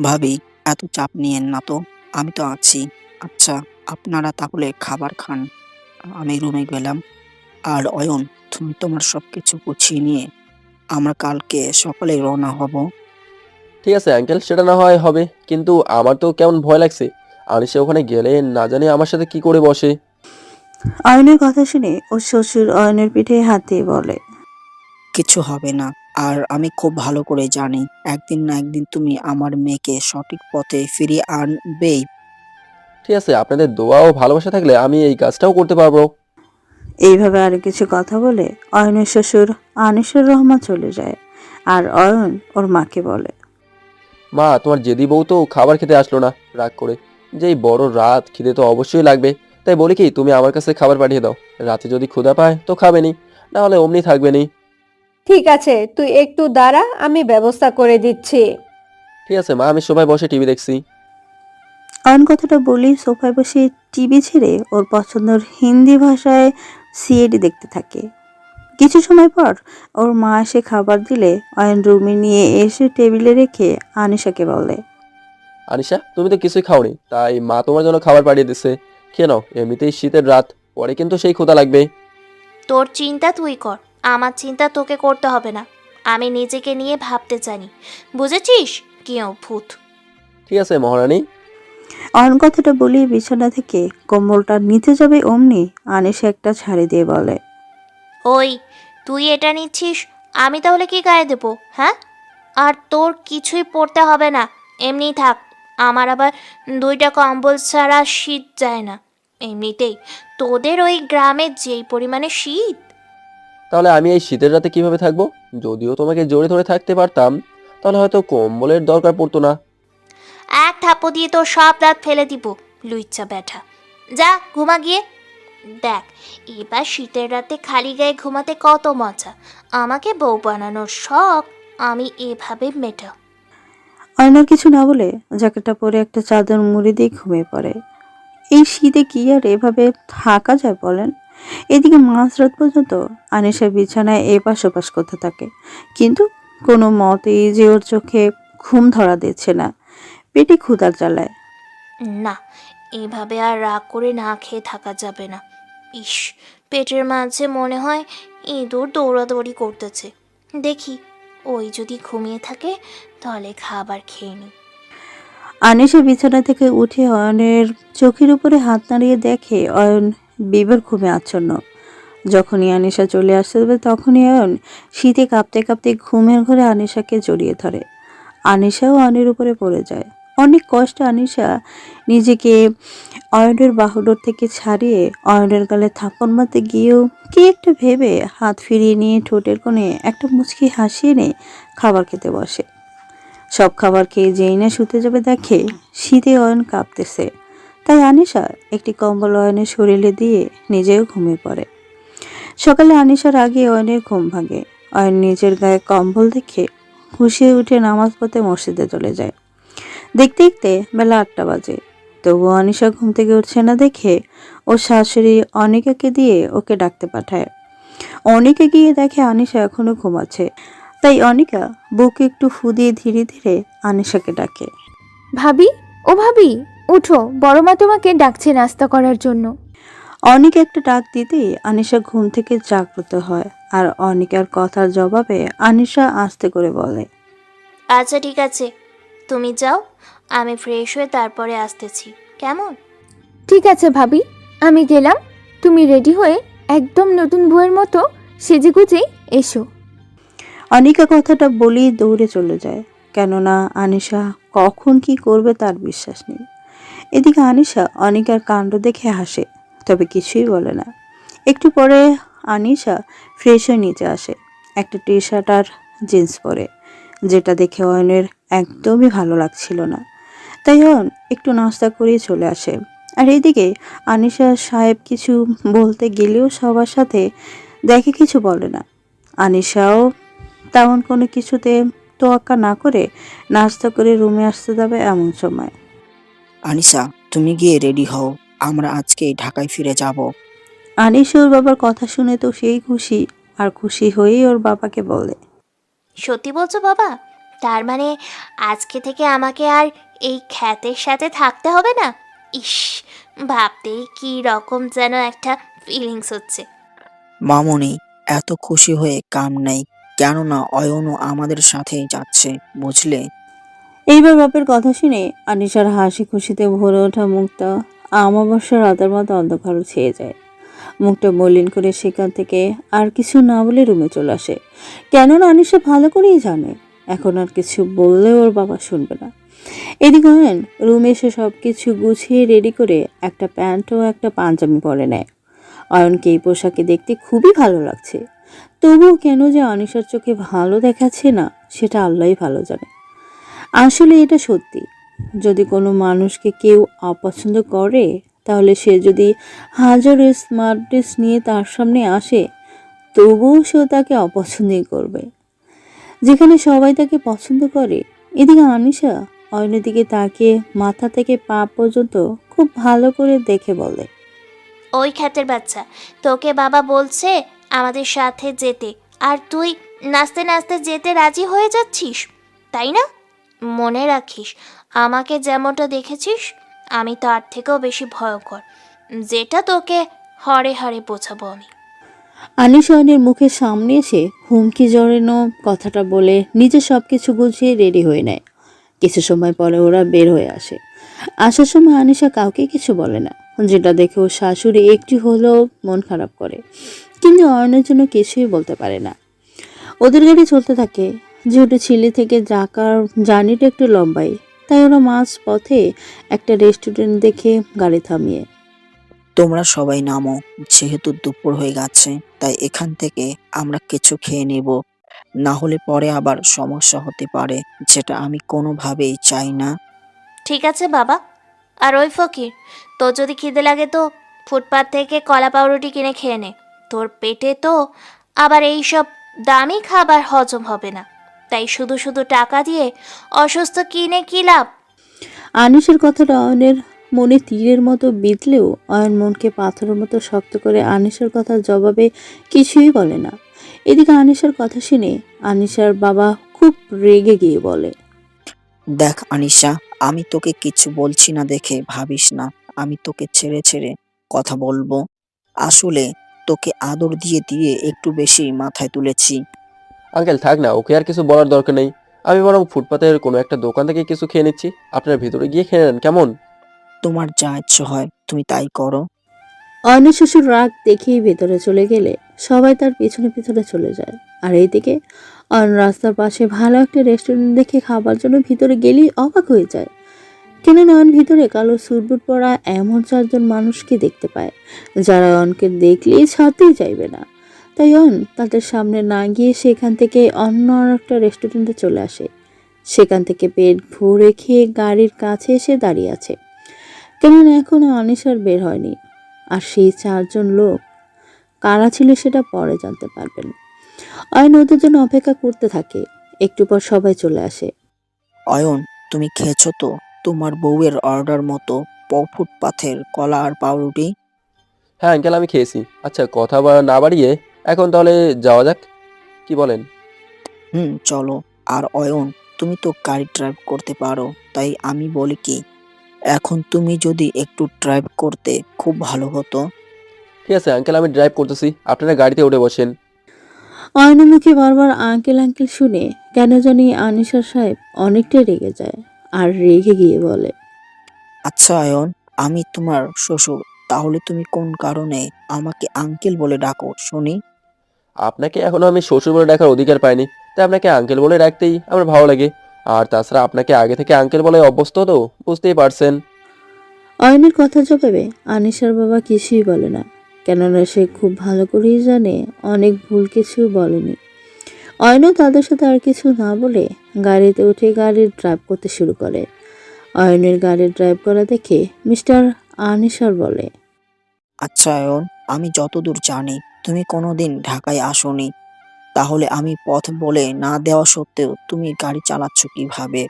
ভাবি, এত চাপ নিয়েন না তো, আমি তো আছি। আচ্ছা, আপনারা তাহলে খাবার খান। আমি রুমে গেলাম। আর অয়ন, তুমি তোমার সবকিছু গুছিয়ে নিয়ে আমরা কালকে সকালে রওনা হব। ঠিক আছে আঙ্কেল, সেটা না হয় হবে, কিন্তু আমার তো কেমন ভয় লাগছে, আনিসা ওখানে গেলে না জানি আমার সাথে কি করে বসে। অয়নের কথা শুনে ওর শ্বশুর অয়নের পিঠে হাত দিয়ে বলে, কিছু হবে না। আর আমি খুব ভালো করে জানি একদিন না একদিন তুমি আমার মেয়েকে সঠিক পথে ফিরিয়ে আনবেই। ঠিক আছে, আপনাদের দোয়া ও ভালোবাসা থাকলে আমি এই কাজটাও করতে পারবো। এইভাবে আরো কিছু কথা বলে অয়নের শ্বশুর আনিসুর রহমান চলে যায়। আর অয়ন ওর মাকে বলে, মা, তোমার জেদি বউ তো খাবার খেতে আসলো না রাগ করে, যেই বড় রাত, খিদে তো অবশ্যই লাগবে, তাই বলি কি তুমি আমার কাছে খাবার পাঠিয়ে দাও, রাতে যদি ক্ষুধা পায় তো খাবেনি, না হলে অমনি থাকবেনি। ঠিক আছে, তুই একটু দাঁড়া, আমি ব্যবস্থা করে দিচ্ছি। ঠিক আছে মা, আমি সবাই বসে টিভি দেখছি। অয়ন কথাটা বলেই সোফায় বসে টিভি ছেড়ে ওর পছন্দের হিন্দি ভাষায় সিএডি দেখতে থাকে। কিছু সময় পর ওর মা এসে খাবার দিলে অয়ন রুমে নিয়ে এসে টেবিলে রেখে আনিশাকে বলে, আনিশা, তুমি তো কিছুই খাওনি, তাই মা তোমার জন্য খাবার পাঠিয়ে দিচ্ছে, খেয়ে নাও, এমনিতেই শীতের রাত, পরে কিন্তু সেই ক্ষুধা লাগবে। তোর চিন্তা তুই কর, আমার চিন্তা তোকে করতে হবে না। আমি নিজেকে নিয়ে ভাবতে জানি, বুঝেছিস? কি অভূত। ঠিক আছে মহারানী। অয়ন কথাটা বলি বিছানা থেকে কম্বলটা নিতে যাবে অমনি আনিশা একটা ছাড়ি দিয়ে বলে, ওই, তুই এটা নিচ্ছিস, আমি তাহলে কি গায়ে দেবো? হ্যাঁ, আর তোর কিছুই পড়তে হবে না, এমনিই থাক। আমার আবার 2টা কম্বল ছাড়া শীত যায় না এমনিতেই। তোদের ওই গ্রামে যেই পরিমাণে শীত। তাহলে আমি এই শীতের রাতে কিভাবে থাকবো? যদিও তোমাকে জড়িয়ে ধরে থাকতে পারতাম, তাহলে হয়তো কম্বলের দরকার পড়তো না। এক থাপ্পড় দিয়ে তোর সব দাঁত ফেলে দিব, লুইচ্ছা ব্যাটা। যা ঘুমা গিয়ে। দেখ, এবার শীতের রাতে খালি গায়ে ঘুমাতে কত মজা। আমাকে বউ বানানোর শখ আমি এভাবে মেটা। অয়ন আর কিছু না বলে জ্যাকেটটা পরে একটা চাদর মুড়ি দিয়ে ঘুমিয়ে পড়ে। এই শীতে কি আর এভাবে থাকা যায় বলেন? এদিকে মাঝরাত পর্যন্ত আনিশা বিছানায় এপাশ ওপাশ করতে থাকে, কিন্তু কোনো মতেই যে ওর চোখে ঘুম ধরা দিচ্ছে না। পেটে ক্ষুধার জ্বালায়। না, এভাবে আর রাগ করে না খেয়ে থাকা যাবে না। ইস, পেটের মাঝে মনে হয় ইঁদুর দৌড়াদৌড়ি করতেছে। দেখি, ওই যদি ঘুমিয়ে থাকে তাহলে খাবার খেয়ে নি। আনিশা বিছানা থেকে উঠে অয়নের চোখের উপরে হাত নাড়িয়ে দেখে অয়ন বিভোর ঘুমে আচ্ছন্ন। যখনই আনিশা চলে আসবে তখনই অয়ন শীতে কাঁপতে কাঁপতে ঘুমের ঘরে আনিশাকে জড়িয়ে ধরে। আনিশাও অয়নের উপরে পড়ে যায়। অনেক কষ্টে আনিশা নিজেকে অয়নের বাহুডোর থেকে ছাড়িয়ে অয়নের গালে থাপ্পড় মারতে গিয়েও কি একটা ভেবে হাত ফিরিয়ে নিয়ে ঠোঁটের কোণে একটা মুচকি হাসি এনে খাবার খেতে বসে। সব খাবার খেয়ে যেই না শুতে যাবে দেখে শীতে অয়ন কাঁপতেছে। তাই আনিশা একটি কম্বল অয়নের শরীরে দিয়ে নিজেও ঘুমিয়ে পড়ে। সকালে আনিশার আগে অয়নের ঘুম ভাঙে। অয়ন নিজের গায়ে কম্বল দেখে খুশি হয়ে উঠে নামাজ পড়তে মসজিদে চলে যায়। দেখতে দেখতে বেলা 8টা বাজে, তবুও আনিশা ঘুম থেকে উঠছে না দেখে ওর শাশুড়ি অনিকাকে দিয়ে ওকে ডাকতে পাঠায়। অনিকা গিয়ে দেখে আনিশা এখনো ঘুমাচ্ছে, তাই অনিকা বুকে একটু ফু দিয়ে ধীরে ধীরে আনিশাকে ডাকে। ভাবি, ও ভাবি, উঠো, বড় মা তোমাকে ডাকছে নাস্তা করার জন্য। অনিকা একটা ডাক দিতেই আনিশা ঘুম থেকে জাগ্রত হয়, আর অনিকার কথার জবাবে আনিশা আস্তে করে বলে, আচ্ছা ঠিক আছে, তুমি যাও, আমি ফ্রেশ হয়ে তারপরে আসতেছি, কেমন? ঠিক আছে ভাবি, আমি গেলাম। তুমি রেডি হয়ে একদম নতুন বউয়ের মতো সেজেগুজে এসো। অনিকা কথাটা বলেই দৌড়ে চলে যায়, কেননা আনিশা কখন কি করবে তার বিশ্বাস নেই। এদিকে আনিশা অনিকার কাণ্ড দেখে হাসে, তবে কিছুই বলে না। একটু পরে আনিশা ফ্রেশ হয়ে নিচে আসে, একটা টি শার্ট আর জিন্স পরে, যেটা দেখে অয়নের একদমই ভালো লাগছিল না। তাই অয়ন একটু নাস্তা করেই চলে আসে। আর এদিকে আনিশা সাহেব কিছু বলতে গেলেও সবার সাথে দেখে কিছু বলে না। আনিশাও তেমন কোনো কিছুতে তোয়াক্কা না করে নাস্তা করে রুমে আসতে যাবে এমন সময় আনিসা, তুমি গিয়ে রেডি হও, আমরা আজকে ঢাকায় ফিরে যাব। আনিশা ওর বাবার কথা শুনে তো সেই খুশি, আর খুশি হয়েই ওর বাবাকে বলে, সত্যি বলছো বাবা? তার মানে আজকে থেকে আমাকে আর এই খ্যাতের সাথে থাকতে হবে না? ইস, ভাবতেই কি রকম যেন একটা ফিলিংস হচ্ছে। মামুনি, এত খুশি হয়ে কাম নেই, কেননা অয়নও আমাদের সাথেই যাচ্ছে, বুঝলে? এইবার বাপের কথা শুনে আনিশার হাসি খুশিতে ভরে ওঠা মুখটা অমাবস্যার রাতের মতো অন্ধকার ছেয়ে যায়। মুখটা মলিন করে সেখান থেকে আর কিছু না বলে রুমে চলে আসে, কেননা আনিশা ভালো করেই জানে এখন আর কিছু বললে ওর বাবা শুনবে না। এদিকে অয়ন রুমে এসে সব কিছু গুছিয়ে রেডি করে একটা প্যান্ট ও একটা পাঞ্জাবি পরে নেয়। অয়নকে এই পোশাকে দেখতে খুবই ভালো লাগছে, তবুও কেন যে আনিশার চোখে ভালো দেখাচ্ছে না সেটা আল্লাহই ভালো জানে। আসলে এটা সত্যি, যদি কোনো মানুষকে কেউ অপছন্দ করে তাহলে সে যদি হাজারো স্মার্ট ড্রেস নিয়ে তার সামনে আসে তবুও সে তাকে অপছন্দই করবে, যেখানে সবাই তাকে পছন্দ করে। এদিকে আনিশা অয়নের দিকে তাকিয়ে মাথা থেকে পা পর্যন্ত খুব ভালো করে দেখে বলে, ওই খ্যাতের বাচ্চা, তোকে বাবা বলছে আমাদের সাথে যেতে, আর তুই নাচতে নাচতে যেতে রাজি হয়ে যাচ্ছিস, তাই না? মনে রাখিস, আমাকে যেমনটা দেখেছিস আমি তার থেকেও বেশি ভয়ঙ্কর, যেটা তোকে হরে হরে বোঝাবো আমি। আনিশা অয়নের মুখের সামনে এসে হুমকি জড়ানো কথাটা বলে নিজে সব কিছু গুছিয়ে রেডি হয়ে নেয়। কিছু সময় পরে ওরা বের হয়ে আসে। আসার সময় আনিশা কাউকে কিছু বলে না, যেটা দেখে ওর শাশুড়ি একটু হলেও মন খারাপ করে, কিন্তু অয়নের জন্য কিছুই বলতে পারে না। ওদের গাড়ি চলতে থাকে, যেহেতু চিলি থেকে ঢাকার জার্নিটা একটু লম্বাই, তাই ওরা মাঝ পথে একটা রেস্টুরেন্ট দেখে গাড়ি থামিয়ে। তোমরা সবাই নামো, যেহেতু দুপুর হয়ে গেছে তাই এখান থেকে আমরা কিছু খেয়ে নেব, না হলে পরে আবার সমস্যা হতে পারে, যেটা আমি কোনোভাবেই চাই না। ঠিক আছে বাবা। আর ওই ফকির, তোর যদি খিদে লাগে তো ফুটপাত থেকে কলা পাউরুটি কিনে খেয়ে নে। তোর পেটে তো আবার এইসব দামি খাবার হজম হবে না, তাই শুধু শুধু টাকা দিয়ে অসুস্থ কিনে কি লাভ? আনিসের কথাটা অয়নের মনে তীরের মতো বিঁধলেও অয়ন মনকে পাথরের মতো শক্ত করে আনিসের কথার জবাবে কিছুই বলে না। এদিকে আনিসের কথা শুনে আনিসার বাবা খুব রেগে গিয়ে বলে, দেখ আনিশা, আমি তোকে কিছু বলছি না দেখে ভাবিস না আমি তোকে ছেড়ে ছেড়ে কথা বলবো। আসলে তোকে আদর দিয়ে দিয়ে একটু বেশি মাথায় তুলেছি। আঙ্কেল থাক না, ওকে আর কিছু বলার দরকার নেই। আমি বরং ফুটপাতের কোনো একটা দোকান থেকে কিছু খেয়ে নিচ্ছি, আপনার ভিতরে গিয়ে খেয়ে নেন কেমন? তোমার যা ইচ্ছে হয় তুমি তাই করো। অয়নের শ্বশুর রাগ দেখেই ভেতরে চলে গেলে সবাই তার পিছনে পিছনে চলে যায়। আর এইদিকে অয়ন রাস্তার পাশে ভালো একটা রেস্টুরেন্ট দেখে খাবার জন্য ভিতরে গেলেই অবাক হয়ে যায়। কেননা অয়ন ভিতরে কালো সুটবুট পরা এমন 4জন মানুষকে দেখতে পায়, যারা অয়নকে দেখলেই ছাড়তেই চাইবে না। তাই অয়ন তাদের সামনে না গিয়ে সেখান থেকে অন্য আর একটা রেস্টুরেন্টে চলে আসে। সেখান থেকে পেট ভরে খেয়ে গাড়ির কাছে এসে দাঁড়িয়ে আছে, কেননা এখনো আনিশার বের হয়নি। আর সেই 4জন লোক কারা ছিল সেটা পরে জানতে পারবেন। অয়ন ওদের জন্য অপেক্ষা করতে থাকে। একটু পর সবাই চলে আসে। অয়ন, তুমি খেয়েছো তো তোমার বউয়ের অর্ডার মতো ফুটপাথের কলা আর পাউরুটি? হ্যাঁ আঙ্কেল, আমি খেয়েছি। আচ্ছা কথা না বাড়িয়ে এখন তাহলে যাওয়া যাক, কি বলেন? চলো। আর অয়ন, তুমি তো গাড়ি ড্রাইভ করতে পারো, তাই আমি বলি কি, এখন তুমি যদি একটু ড্রাইভ করতে খুব ভালো হতো। ঠিক আছে আঙ্কেল, আমি ড্রাইভ করতেছি, আপনারা গাড়িতে উঠে বসেন। অয়নের মুখে বারবার আঙ্কেল আঙ্কেল শুনে কেন জানি আনিশা সাহেব অনেকটাই রেগে যায়, আর রেগে গিয়ে বলে, আচ্ছা অয়ন, আমি তোমার শ্বশুর, তাহলে তুমি কোন কারণে আমাকে আঙ্কেল বলে ডাকো শুনি? আপনাকে এখনো আমি শ্বশুর বলে ডাকার অধিকার পাইনি, তাই আপনাকে আঙ্কেল বলে ডাকতেই আমার ভালো লাগে। আর তাছাড়া আপনাকে আগে থেকে আঙ্কেল বলে অভ্যস্ত তো, বুঝতেই পারছেন। অয়নের কথা জবাবে আনিশার বাবা কিছুই বলে না, কেননা সে খুব ভালো করেই জানে অনেক ভুল কিছু বলেনি। অয়নও তাদের সাথে আর কিছু না বলে গাড়িতে উঠে গাড়ি ড্রাইভ করতে শুরু করে। অয়নের গাড়ি ড্রাইভ করা দেখে মিস্টার আনিশার বলে, আচ্ছা অয়ন, আমি যতদূর জানি তুমি কোনোদিন ঢাকায় আসোনি, তাহলে আমি পথ বলে না দেওয়া সত্ত্বেও তুমি গাড়ি চালাচ্ছ কিভাবে?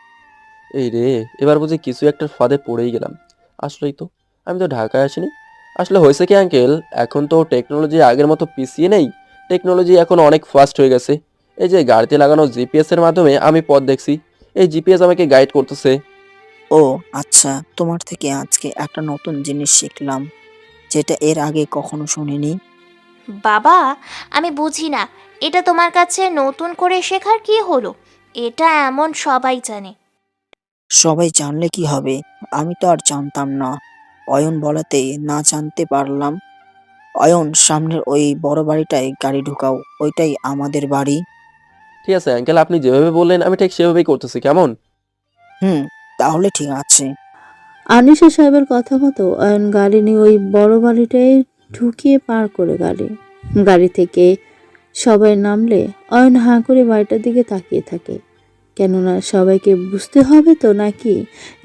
এই রে, এবার বুঝি কিছু একটা ফাঁদে পড়েই গেলাম। আসলেই তো, আমি তো ঢাকায় আসিনি। আসলে হয়েছে কি আঙ্কেল, এখন তো টেকনোলজি আগের মতো পিছিয়ে নেই। টেকনোলজি এখন অনেক ফাস্ট হয়ে গেছে। এই যে গাড়িতে লাগানো জিপিএস এর মাধ্যমে আমি পথ দেখছি, এই জিপিএস আমাকে গাইড করতেছে। ও আচ্ছা, তোমার থেকে আজকে একটা নতুন জিনিস শিখলাম, যেটা এর আগে কখনো শুনিনি। বাবা, আমি বুঝি না, এটা তোমার কাছে নতুন করে শেখার কি হলো? এটা এমন সবাই জানে। সবাই জানলে কি হবে, আমি তো আর জানতাম না, অয়ন বলাতেই না জানতে পারলাম। অয়ন, সামনের ওই বড় বাড়িটায় গাড়ি ঢুকাও, ওইটাই আমাদের বাড়ি। ঠিক আছে আঙ্কেল, আপনি যেভাবে বললেন আমি ঠিক সেভাবেই করতেছি, কেমন? হুম, তাহলে ঠিক আছে। আনিশা সাহেবের কথা মতো অয়ন গাড়ি নিয়ে ওই বড় বাড়িটায় ঢুকিয়ে পার করে গাড়ি থেকে সবাই নামলে অয়ন হাঁ করে বাড়িটার দিকে তাকিয়ে থাকে, কেননা সবাইকে বুঝতে হবে তো নাকি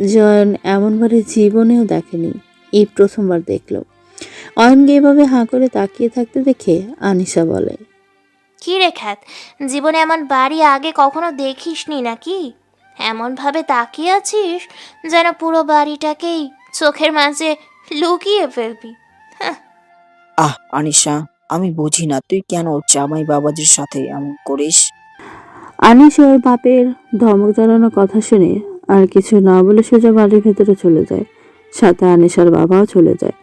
যে অয়ন এমন বাড়ি জীবনেও দেখেনি, এই প্রথমবার দেখলো। অয়নকে এভাবে হাঁ করে তাকিয়ে থাকতে দেখে আনিশা বলে, কি রে খ্যাত, জীবনে এমন বাড়ি আগে কখনো দেখিসনি নাকি? এমনভাবে তাকিয়ে আছিস যেন পুরো বাড়িটাকেই চোখের মাঝে লুকিয়ে ফেলবি। হ্যাঁ। আহ আনিশা, আমি বুঝি না তুই কেন জামাই বাবাজির সাথে এমন করিস। আনিশা ওর বাপের ধমক জানানোর কথা শুনে আর কিছু না বলে সোজা বাড়ির ভেতরে চলে যায়, সাথে আনিশার বাবাও চলে যায়।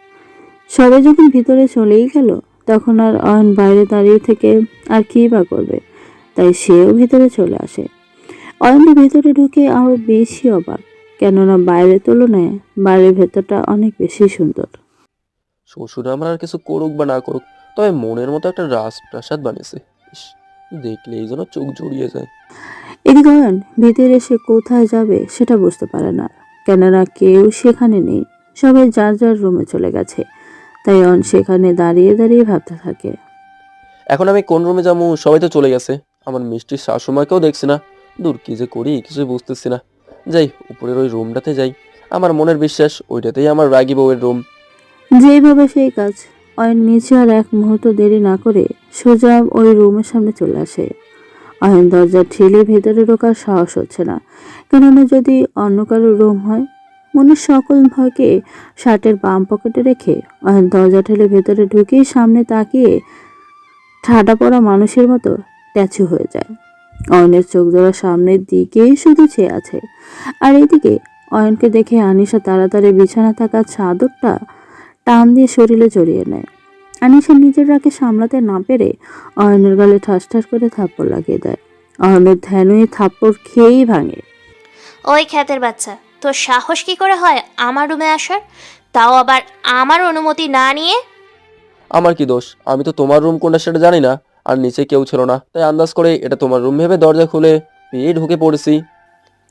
সবাই যখন ভিতরে চলেই গেল তখন আর অয়ন বাইরে দাঁড়িয়ে থেকে আর কি বা করবে, তাই সেও ভিতরে চলে আসে। অয়নের ভেতরে ঢুকে আরো বেশি অবাক, কেননা বাইরের তুলনায় বাড়ির ভেতরটা অনেক বেশি সুন্দর। শ্বশুর আমার আর কিছু করুক বা না করুক, তবে মনের মতো একটা রাজপ্রাসাদ বানিয়েছে। ইস, দেখলে এই জন্য চোখ জুড়িয়ে যায়। এদিকে অয়ন ভিতরে এসে কোথায় যাবে সেটা বুঝতে পারে না, কেননা কেউ সেখানে নেই, সবাই যার যার রুমে চলে গেছে। তাই অয়ন সেখানে দাঁড়িয়ে দাঁড়িয়ে ভাবতে থাকে। এখন আমি কোন রুমে যাবো? সবাই তো চলে গেছে। আমার মিষ্টির শাশুমাকেও দেখছি না। দূর, কি যে করি কিছুই বুঝতেছি না। যাই, উপরের ওই রুমটাতে যাই। আমার মনের বিশ্বাস ওইটাতেই আমার রাগী বউয়ের রুম। যেইভাবে সেই কাজ, অয়ন নিচে আর এক মুহূর্ত দেরি না করে সোজা ওই রুমের সামনে চলে আসে। অয়ন দরজা ঠেলে ভেতরে ঢোকার সাহস হচ্ছে না, কেননা যদি অন্য কারো রুম হয়। মনের সকল ভয়কে শার্টের বাম পকেটে রেখে অয়ন দরজা ঠেলে ভেতরে ঢুকেই সামনে তাকিয়ে ঠাডা পড়া মানুষের মতো ট্যাচু হয়ে যায়। অয়নের চোখ জোড়া সামনের দিকেই শুধু চেয়ে আছে। আর এদিকে অয়নকে দেখে আনিশা তাড়াতাড়ি বিছানা থাকা চাদরটা টান দিয়ে শরীরে জড়িয়ে নেয়। আনিশা নিজের রাগে সামলাতে না পেরে অয়নের গালে ঠাস ঠাস করে থাপ্পড় লাগিয়ে দেয়। অয়নের ধ্যানই থাপ্পড় খেয়েই ভাঙে। ওই খ্যাতের বাচ্চা, তোর সাহস কি করে হয় আমার রুমে আসার, তাও আবার আমার অনুমতি না নিয়ে? আমার কি দোষ? আমি তো তোমার রুম কোনটা সেটা জানি না, আর নিচে কেউ ছিল না, তাই আন্দাজ করে এটা তোমার রুম ভেবে দরজা খুলে পেয়ে ঢুকে পড়েছি।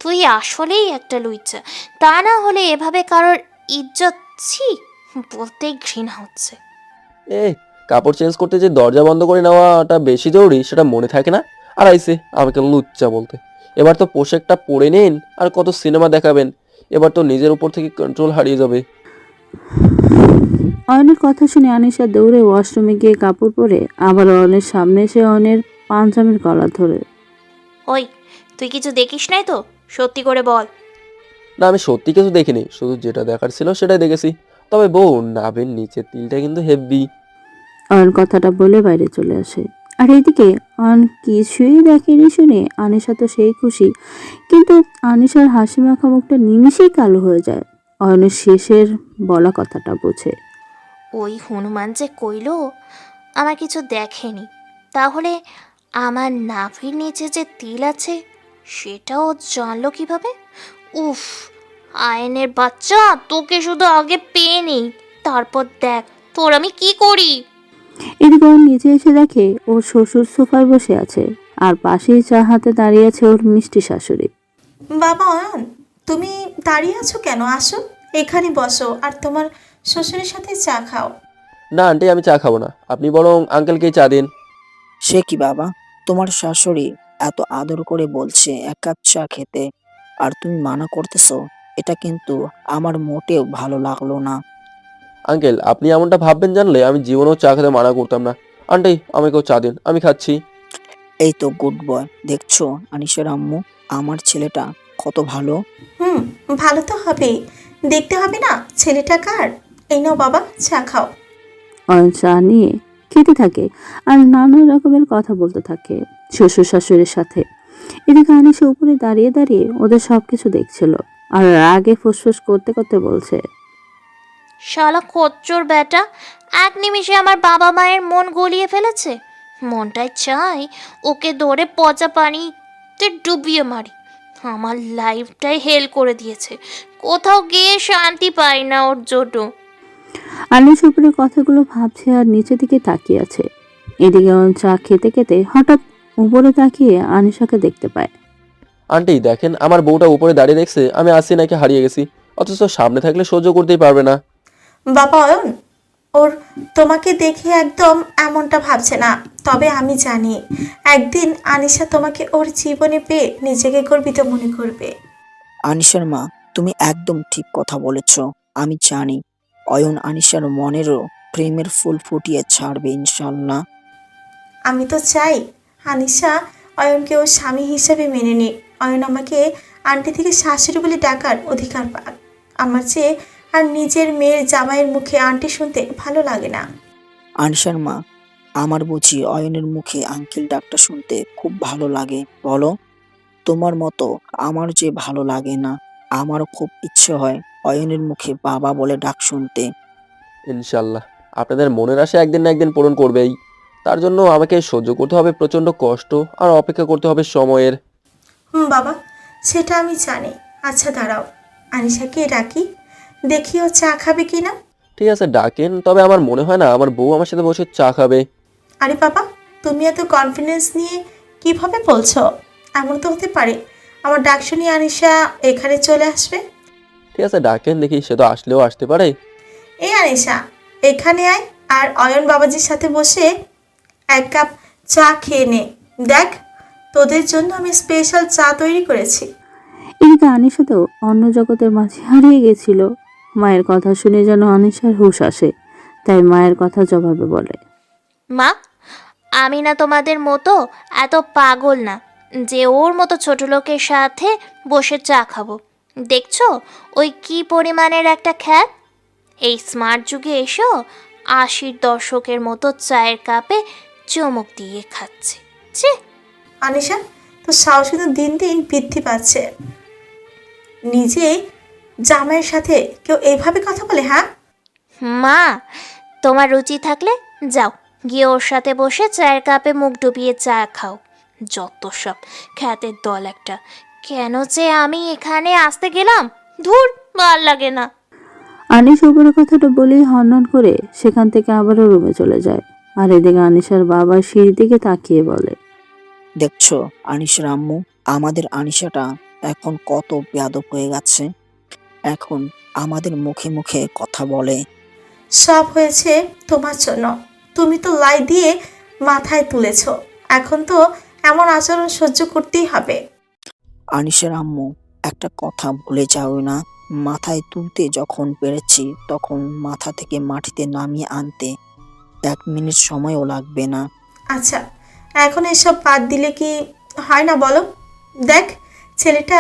তুই আসলেই একটা লুইচা। তা না হলে এভাবে কারোর ইজ্জত, ছি, বলতেই ঘৃণা হচ্ছে। এ, কাপড় চেঞ্জ করতে যে দরজা বন্ধ করে নেওয়াটা বেশি জরুরি সেটা মনে থাকে না? আর আইসে আমাকে লুচ্চা বলতে। এবার তো পোশাকটা পরে নিন, আর কত সিনেমা দেখাবেন। এবার তো নিজের উপর থেকে কন্ট্রোল হারিয়ে যাবে। অয়নের কথা শুনে আনিশা দৌড়ে ওয়াশরুমে গিয়ে কাপড় পরে আবার অয়নের সামনে এসে অয়নের পাঞ্জাবির গলা ধরে। ওই, তুই কিছু দেখিস নাই তো? সত্যি করে বল। না, আমি সত্যি কিছু দেখিনি, শুধু যেটা দেখার ছিল সেটাই দেখেছি। তবে বউ, নাভের নিচের তিলটা কিন্তু হেভি। অয়ন কথাটা বলে বাইরে চলে আসে। আর এদিকে অয়ন কিছুই দেখেনি শুনে আনিশা তো সেই খুশি, কিন্তু আনিশার হাসি মাখা মুখটা নিমিষেই কালো হয়ে যায়। অয়নের শেষের বলা কথাটা বোঝে। ওই হনুমান যে কইলো আমার কিছু দেখেনি, তাহলে আমার নাভির নিচে যে তিল আছে সেটাও জানলো কিভাবে? উফ, আয়নের বাচ্চা, তোকে শুধু আগে পেয়ে নেই, তারপর দেখ তোর আমি কি করি। এদিকে ওর নিচে এসে দেখে ওর শ্বশুর সোফায় বসে আছে, আর পাশেই চা হাতে দাঁড়িয়ে আছে ওর মিষ্টি শাশুড়ি। বাবা অয়ন, তুমি দাঁড়িয়ে আছো কেন? আসো, এখানে বসো আর তোমার শ্বশুরের সাথে চা খাও। না আন্টি, আমি চা খাবো না, আপনি বরং আঙ্কেলকেই চা দিন। সে কি বাবা, তোমার শাশুড়ি এত আদর করে বলছে এক কাপ চা খেতে, আর তুমি মানা করতেছো? এটা কিন্তু আমার মোটেও ভালো লাগলো না। আঙ্কেল, আপনি এমনটা ভাববেন জানলে আমি জীবনেও চা খেতে মানা করতাম না। আন্টি, আমাকেও চা দিন, আমি খাচ্ছি। এই তো গুড বয়, দেখছো আনিসের আম্মু, আমার ছেলেটা কত ভালো। হুম, ভালো তো হবেই, দেখতে হবে না ছেলেটা কার। এই নাও বাবা, চা খাও। অয়ন চা নিয়ে খেতে থাকে আর নানা রকমের কথা বলতে থাকে শ্বশুর শাশুড়ির সাথে। এদিকে আনিশা উপরে দাঁড়িয়ে দাঁড়িয়ে ওদের সবকিছু দেখছিল আর রাগে ফুসফুস করতে করতে বলছে। শালা খচ্চর বেটা, এক নিমিষে আমার বাবা মায়ের মন গলিয়ে ফেলেছে। মনটাই চাই ওকে ধরে পচা পানিতে ডুবিয়ে মারি। আমার লাইফটাই হেল করে দিয়েছে, কোথাও গিয়ে শান্তি পাই না ওর জন্য। আনিশা উপরে কথাগুলো ভাবছে আর নিচের দিকে তাকিয়ে আছে। এদিকে অয়ন চা খেতে খেতে হঠাৎ উপরে তাকিয়ে আনিশাকে দেখতে পায়। আন্টি দেখেন, আমার বউটা উপরে দাঁড়িয়ে দেখছে আমি আসি নাকি হারিয়ে গেছি, অথচ সামনে থাকলে সহ্য করতেই পারবে না। বাবা অয়ন, ওর তোমাকে দেখে একদম এমনটা ভাবছে না, তবে আমি জানি একদিন আনিশা তোমাকে ওর জীবনে পেয়ে নিজেকে গর্বিত মনে করবে। আনিশার মা, তুমি একদম ঠিক কথা বলেছ। আমি জানি অয়ন আনিশার মনেরও প্রেমের ফুল ফুটিয়ে ছাড়বে ইনশাল্লাহ। আমি তো চাই আনিশা অয়নকে ওর স্বামী হিসেবে মেনে নিক। অয়ন আমাকে আন্টি থেকে শাশুড়ি বলে ডাকার অধিকার পাক। আমার চেয়ে আর নিজের মেয়ের জামাইয়ের মুখে আন্টি শুনতে ভালো লাগে না। আনিশার মা, আমার বুঝি অয়নের মুখে আঙ্কেল ডাকটা শুনতে খুব ভালো লাগে বলো? তোমার মতো আমার যে ভালো লাগে না। আমারও খুব ইচ্ছে হয় অয়নের মুখে বাবা বলে ডাক শুনতে। ইনশাল্লাহ আপনাদের মনের আশা একদিন না একদিন পূরণ করবেই। তার জন্য আমাকে সহ্য করতে হবে প্রচণ্ড কষ্ট, আর অপেক্ষা করতে হবে সময়ের। বাবা, সেটা আমি জানি। আচ্ছা দাঁড়াও, আনিশাকে ডাকি, দেখিও চা খাবে কিনা। ঠিক আছে ডাকেন, তবে আমার মনে হয় না আমার বউ আমার সাথে বসে চা খাবে। আরে বাবা, তুমি এত কনফিডেন্স নিয়ে কিভাবে বলছো? এমন তো হতে পারে আমার ডাক শুনিয়ে আনিশা এখানে চলে আসবে। ঠিক আছে ডাকেন, দেখি সে তো আসলেও আসতে পারে। এই আনিশা, এখানে আয় আর অয়ন বাবাজির সাথে বসে এক কাপ চা খেয়ে নে। দেখ, তোদের জন্য আমি স্পেশাল চা তৈরি করেছি। এদিকে আনিশা তো অন্য জগতের মাঝে হারিয়ে গেছিল। মায়ের কথা শুনে যেন আনিশার হুঁশ আসে, তাই মায়ের কথা জবাবে বলে, মা, আমি না তোমাদের মতো এত পাগল না যে ওর মতো ছোট লোকের সাথে বসে চা খাবো। দেখছো ওই কি পরিমাণের একটা খ্যাত। এই স্মার্ট যুগে এসো 80 দশকের মতো চায়ের কাপে চুমুক দিয়ে খাচ্ছে। ছি! আনিশা, তোর সাহস কিন্তু দিন দিন বৃদ্ধি পাচ্ছে। নিজে জামাইয়ের সাথে কেউ এইভাবে কথা বলে? হ্যাঁ, মা, তোমার রুচি থাকলে যাও গিয়ে ওর সাথে বসে চায়ের কাপে মুখ ডুবিয়ে চা খাও। যত সব খ্যাতের দল একটা। কেন যে আমি এখানে আসতে গেলাম, ধুর, ভাল লাগে না। আনিশা উপরে কথাটা বলেই হনহন করে সেখান থেকে আবারও রুমে চলে যায়। আর এদিকে আনিশার বাবা সিঁড়ির দিকে তাকিয়ে বলে, দেখছো আনিশার আম্মু, আমাদের আনিশাটা এখন কত বেয়াদব হয়ে গেছে। এখন আমাদের মুখে মুখে কথা বলে। সব হয়েছে তোমার জন্য। তুমি তো লাই দিয়ে মাথায় তুলেছ, এখন তো এমন আচরণ সহ্য করতেই হবে। আনিশার আম্মু, একটা কথা ভুলে যাও না, মাথায় তুলতে যখন পেরেছি তখন মাথা থেকে মাটিতে নামিয়ে আনতে 1 মিনিট সময়ও লাগবে না। আচ্ছা, এখন এসব বাদ দিলে কি হয় না বলো? দেখ, ছেলেটা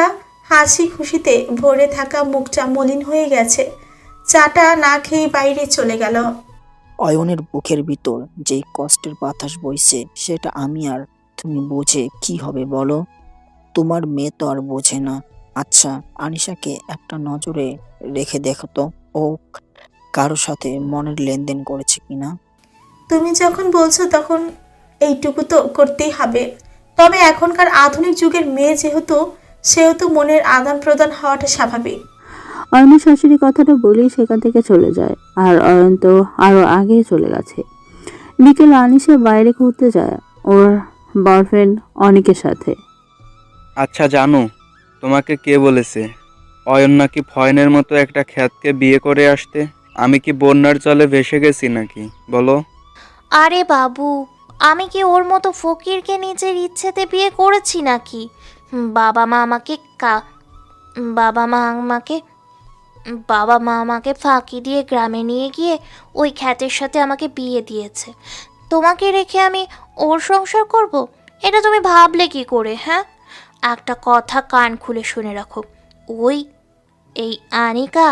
হাসি খুশিতে ভরে থাকা মুখটা মলিন হয়ে গেছে। চাটা না খেয়ে বাইরে চলে গেল। অয়নের বুকের ভিতর যে কষ্টের বাতাস বইছে সেটা আমি আর তুমি বুঝে কি হবে বলো? তোমার মেয়ে তো আর বোঝে না। আচ্ছা, আনিশাকে একটা নজরে রেখে দেখো তো ও কারো সাথে মনের লেনদেন করেছে কিনা। তুমি যখন বলছো তখন এইটুকু তো করতেই হবে। তবে এখনকার আধুনিক যুগের মেয়ে সেহেতু মনের আদান প্রদান হওয়াটা স্বাভাবিক। অয়নের শাশুড়ি কথাটা বলেই সেখান থেকে চলে যায়। আর অয়ন তো আরো আগে চলে গেছে। বিকেল আনিশা বাইরে ঘুরতে যায় ওর বয়ফ্রেন্ড অনিকের সাথে। আচ্ছা জানো, তোমাকে কে বলেছে অয়ন নাকি ফয়নের মতো একটা খ্যাতকে বিয়ে করে আসতে? আমি কি বন্যার জলে ভেসে গেছি নাকি বলো? আরে বাবু, আমি কি ওর মতো ফকিরকে নিজের ইচ্ছেতে বিয়ে করেছি নাকি? বাবা মা আমাকে বাবা মা আমাকে বাবা মা আমাকে ফাঁকি দিয়ে গ্রামে নিয়ে গিয়ে ওই খ্যাতের সাথে আমাকে বিয়ে দিয়েছে। তোমাকে রেখে আমি ওর সংসার করব? এটা তুমি ভাবলে কি করে? হ্যাঁ, একটা কথা কান খুলে শুনে রাখো, এই আনিকা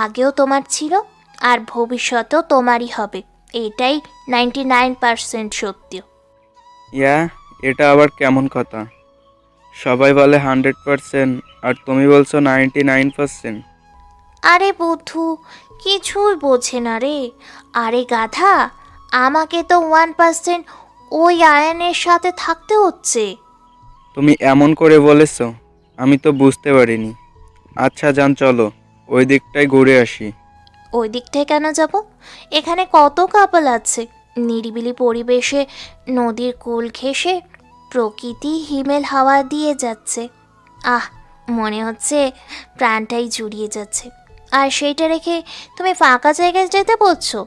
আগেও তোমার ছিল আর ভবিষ্যতেও তোমারই হবে। এটাই 99% সত্য। ইয়া, এটা আবার কেমন কথা? সবাই বলে 100% আর তুমি বলছো 99%। আরে বধূ, কিছুই বোঝে না রে। আরে গাধা, আমাকে তো 1% ওই আয়নের সাথে থাকতে হচ্ছে। তুমি এমন করে বলেছো, আমি তো বুঝতে পারিনি। আচ্ছা যান, চলো ওই দিকটায় ঘুরে আসি। ওই দিকটায় কেন যাব? এখানে কত কাপল আছে, নিরিবিলি পরিবেশে নদীর কোল ঘেঁষে প্রকৃতি হিমেল হাওয়া দিয়ে যাচ্ছে। আহ, মনে হচ্ছে প্রাণটাই জুড়িয়ে যাচ্ছে। আর সেইটা রেখে তুমি ফাঁকা জায়গায় যেতে বলছো,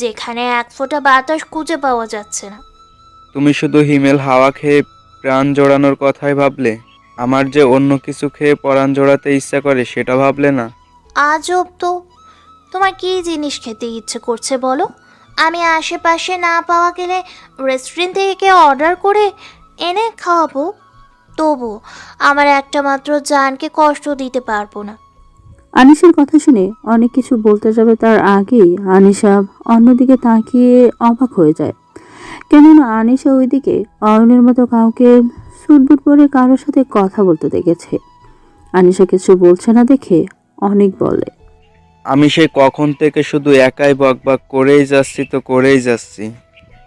যেখানে এক ফোঁটা বাতাস খুঁজে পাওয়া যাচ্ছে না। তুমি শুধু হিমেল হাওয়া খেয়ে প্রাণ জোড়ানোর কথাই ভাবলে, আমার যে অন্য কিছু খেয়ে পরাণ জোড়াতে ইচ্ছা করে সেটা ভাবলে না। আজব তো, তোমার কী জিনিস খেতে ইচ্ছে করছে বলো? আমি আশেপাশে না পাওয়া গেলে রেস্টুরেন্ট থেকে অর্ডার করে এনে খাওয়াবো। তবু আমার একটা মাত্র জানকে কষ্ট দিতে পারবো না। আনিশার কথা শুনে অনেক কিছু বলতে যাবে তার আগেই আনিশা অন্যদিকে তাকিয়ে অবাক হয়ে যায়। কেননা আনিশা ওইদিকে অয়নের মতো কাউকে সুটবুট পরে কারোর সাথে কথা বলতে দেখেছে। আনিশা কিছু বলছে না দেখে অনেক বলে, আমি সেই কখন থেকে শুধু একাই বকবক করেই যাচ্ছি,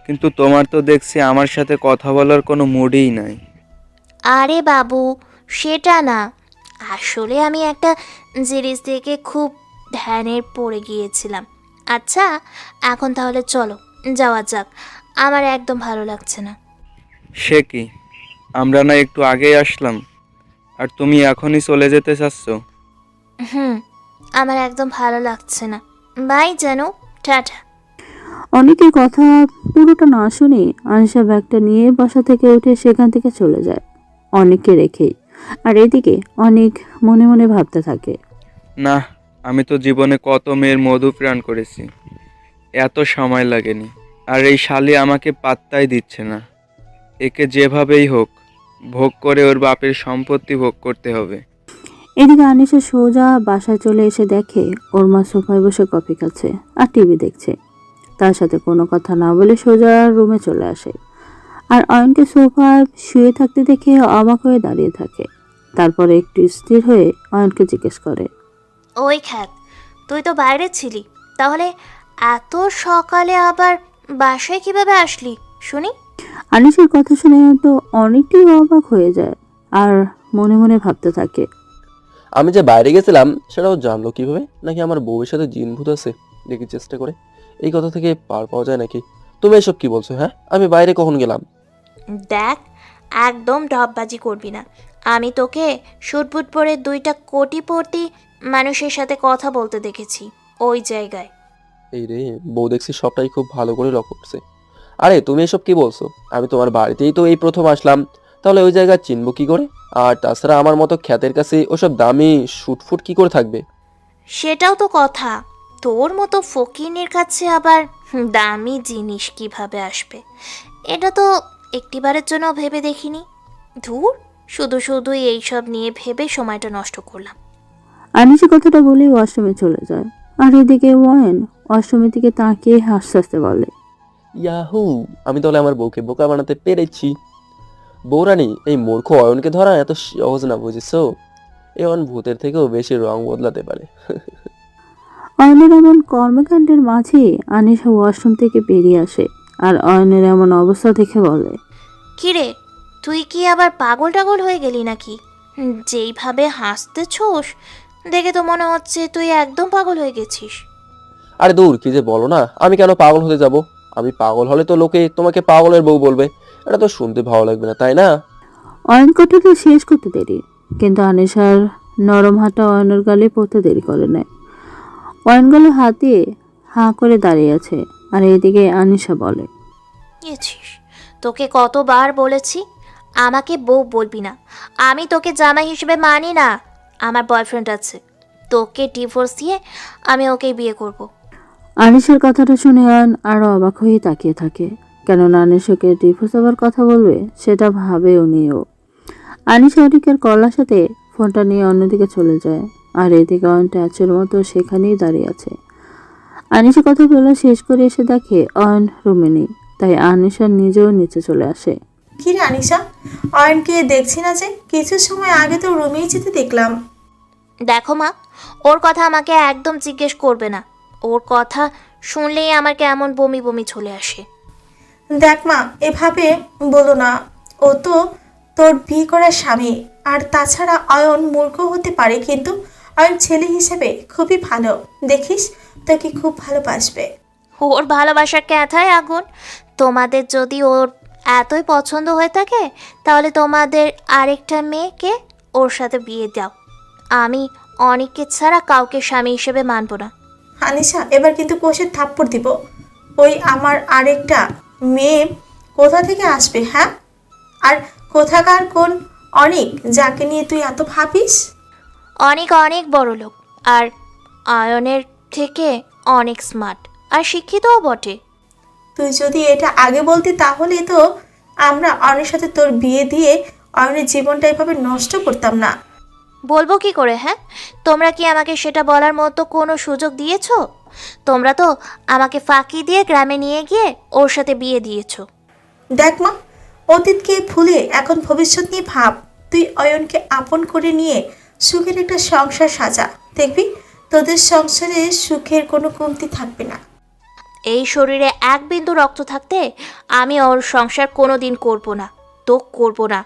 কিন্তু তোমার তো দেখছি আমার সাথে কথা বলার কোনো মুডই নাই। আরে বাবু, সেটা না, আসলে আমি একটা জিনিস থেকে খুব ধ্যানে পড়ে গিয়েছিলাম। আচ্ছা, এখন তাহলে চলো যাওয়া যাক, আমার একদম ভালো লাগছে না। সে কি, আমরা না একটু আগেই আসলাম, আর তুমি এখনই চলে যেতে চাচ্ছ? হুম, আমার একদম ভালো লাগছে না। বাই জানু, টাটা। অনেকের কথা পুরোটা না শুনে আনিশা ব্যাগটা নিয়ে বাসা থেকে উঠে সেখান থেকে চলে যায়, অনেককে রেখেই। আর এদিকে অনেক মনে মনে ভাবতে থাকে, না, আমি তো জীবনে কত মেয়ের মধু প্রাণ করেছি, এত সময় লাগেনি। আর এই শালি আমাকে পাত্তাই দিচ্ছে না। একে যেভাবেই হোক ভোগ করে ওর বাপের সম্পত্তি ভোগ করতে হবে। এদিকে আনিশা সোজা বাসায় চলে এসে দেখে ওর মা সোফায় বসে কফি খাচ্ছে আর টিভি দেখছে। তার সাথে কোনো কথা না বলে সোজা রুমে চলে আসে, আর অয়নকে সোফায় শুয়ে থাকতে দেখে অবাক হয়ে দাঁড়িয়ে থাকে। তারপরে একটু স্থির হয়ে অয়নকে জিজ্ঞেস করে, ওই খ্যাত, তুই তো বাইরে ছিলি, তাহলে এত সকালে আবার বাসায় কিভাবে আসলি শুনি? আনিসের কথা শুনে তো অনেকটাই অবাক হয়ে যায় আর মনে মনে ভাবতে থাকে, আমি যে বাইরে গেছিলাম সেটাও জানলো কিভাবে? নাকি আমার বউয়ের সাথে জিন ভূত আছে? দেখি চেষ্টা করে এই কথা থেকে পার পাওয়া যায় নাকি। তুমি এসব কি বলছো? হ্যাঁ, আমি বাইরে কখন গেলাম? দেখ, একদম ঢপবাজি করবি না। আমি তোকে শুটবুট পরে 2টা কোটিপতি মানুষের সাথে কথা বলতে দেখেছি ওই জায়গায়। এই রে, বউ দেখছি সবটাই খুব ভালো করে লক্ষ্য করছে। আরে তুমি এসব কি বলছো? আমি তোমার বাড়িতেই তো এই প্রথম আসলাম, তাহলে ওই জায়গা চিনবো কি করে? আর তাছাড়া আমার মতো খ্যাতের কাছে ওসব দামি শুটফুট কি করে থাকবে? সেটাও তো কথা, তোর মতো ফকিনের কাছে আবার দামি জিনিস কিভাবে আসবে, এটা তো একটিবারের জন্য ভেবে দেখিনি। ধুর, শুধু শুধুই এইসব নিয়ে ভেবে সময়টা নষ্ট করলাম। আনিসা কথাটা বলেই ওয়াশরুমে চলে যায়। আর এদিকে ওয়াইন ওয়াশরুমের দিকে তাকিয়ে হাসতে হাসতে বলে, ইয়াহু, আমি তাহলে আমার বউকে বোকা বানাতে পেরেছি। বউরানী, এই মূর্খ অয়নকে ধরা এত সহজ না, বুঝেছো? এই অয়ন ভূতের থেকেও বেশি রং বদলাতে পারে। অয়নের এমন কর্মকাণ্ডের মাঝে আনিশা ওয়াশরুম থেকে বেরিয়ে আসে আর অয়নের এমন অবস্থা দেখে বলে, কিরে, তুই কি আবার পাগল টাগল হয়ে গেলি নাকি? যেইভাবে হাসতেছোস দেখে তো মনে হচ্ছে তুই একদম পাগল হয়ে গেছিস। আরে দূর, কি যে বলো না, আমি কেন পাগল হতে যাব? আমি পাগল হলে তো লোকে তোমাকে পাগলের বউ বলবে, এটা তো শুনতে ভালো লাগবে না, তাই না? অয়ন কথাটা শেষ করতে দেরি, কিন্তু আনিশার নরম হাতটা অয়নের গালে পড়তে দেরি করে নেয়। অয়ন গালে হাত দিয়ে হাঁ করে দাঁড়িয়ে আছে আর এইদিকে আনিশা বলে, গেছিস, তোকে কতবার বলেছি আমাকে বউ বলবি না। আমি তোকে জামাই হিসেবে মানি না, আমার বয়ফ্রেন্ড আছে, তোকে ডিভোর্স দিয়ে আমি ওকেই বিয়ে করব। আনিশার কথাটা শুনে অয়ন আরো অবাক হয়ে তাকিয়ে থাকে, কেননা আনিশাকে ডিভোর্স দেওয়ার কথা বলবে সেটা ভাবেও নিও। আনিশা অনিকের কলার সাথে ফোনটা নিয়ে অন্যদিকে চলে যায় আর এদিকে অয়ন ট্যাচের মতো সেখানেই দাঁড়িয়ে আছে। আনিশা কথা বলা শেষ করে এসে দেখে অয়ন রুমে নেই, তাই আনিশা নিজেও নিচে চলে আসে। কি রে আনিশা, অয়নকে দেখছি না যে? কিছু সময় আগে তো রুমেই যেতে দেখলাম। দেখো মা, ওর কথা আমাকে একদম জিজ্ঞেস করবে না। ওর কথা শুনলেই আমার কেমন বমি বমি চলে আসে। দেখ মা, এভাবে বলো না, ও তো তোর বিয়ে করা স্বামী। আর তাছাড়া অয়ন মূর্খ হতে পারে, কিন্তু অয়ন ছেলে হিসেবে খুবই ভালো। দেখিস, তোকে খুব ভালোবাসবে। ওর ভালোবাসার ক্যাথায় আগুন। তোমাদের যদি ওর এতই পছন্দ হয়ে থাকে তাহলে তোমাদের আরেকটা মেয়েকে ওর সাথে বিয়ে দাও। আমি অনেককে ছাড়া কাউকে স্বামী হিসেবে মানব না। আনিশা, এবার কিন্তু কষে থাপ্পড় দিব। ওই আমার আরেকটা মেয়ে কোথা থেকে আসবে? হ্যাঁ, আর কোথাকার কোন অনেক, যাকে নিয়ে তুই এত ভাবিস? অনেক অনেক বড় লোক, আর আয়নের থেকে অনেক স্মার্ট আর শিক্ষিতও বটে। তুই যদি এটা আগে বলতি তাহলে তো আমরা অয়নের সাথে তোর বিয়ে দিয়ে অয়নের জীবনটা এভাবে নষ্ট করতাম না। বলবো কি করে? হ্যাঁ, তোমরা কি আমাকে সেটা বলার মতো কোনো সুযোগ দিয়েছো? তোমরা তো আমাকে ফাঁকি দিয়ে গ্রামে নিয়ে গিয়ে ওর সাথে বিয়ে দিয়েছো। দেখ মা, অতীতকে ভুলে এখন ভবিষ্যৎ নিয়ে ভাব। তুই অয়নকে আপন করে নিয়ে সুখের একটা সংসার সাজা, দেখবি তোদের সংসারে সুখের কোনো কমতি থাকবে না। এই শরীরে এক বিন্দু রক্ত থাকতে আমি ওর সংসার কোনো দিন করবো না, তো করবো না।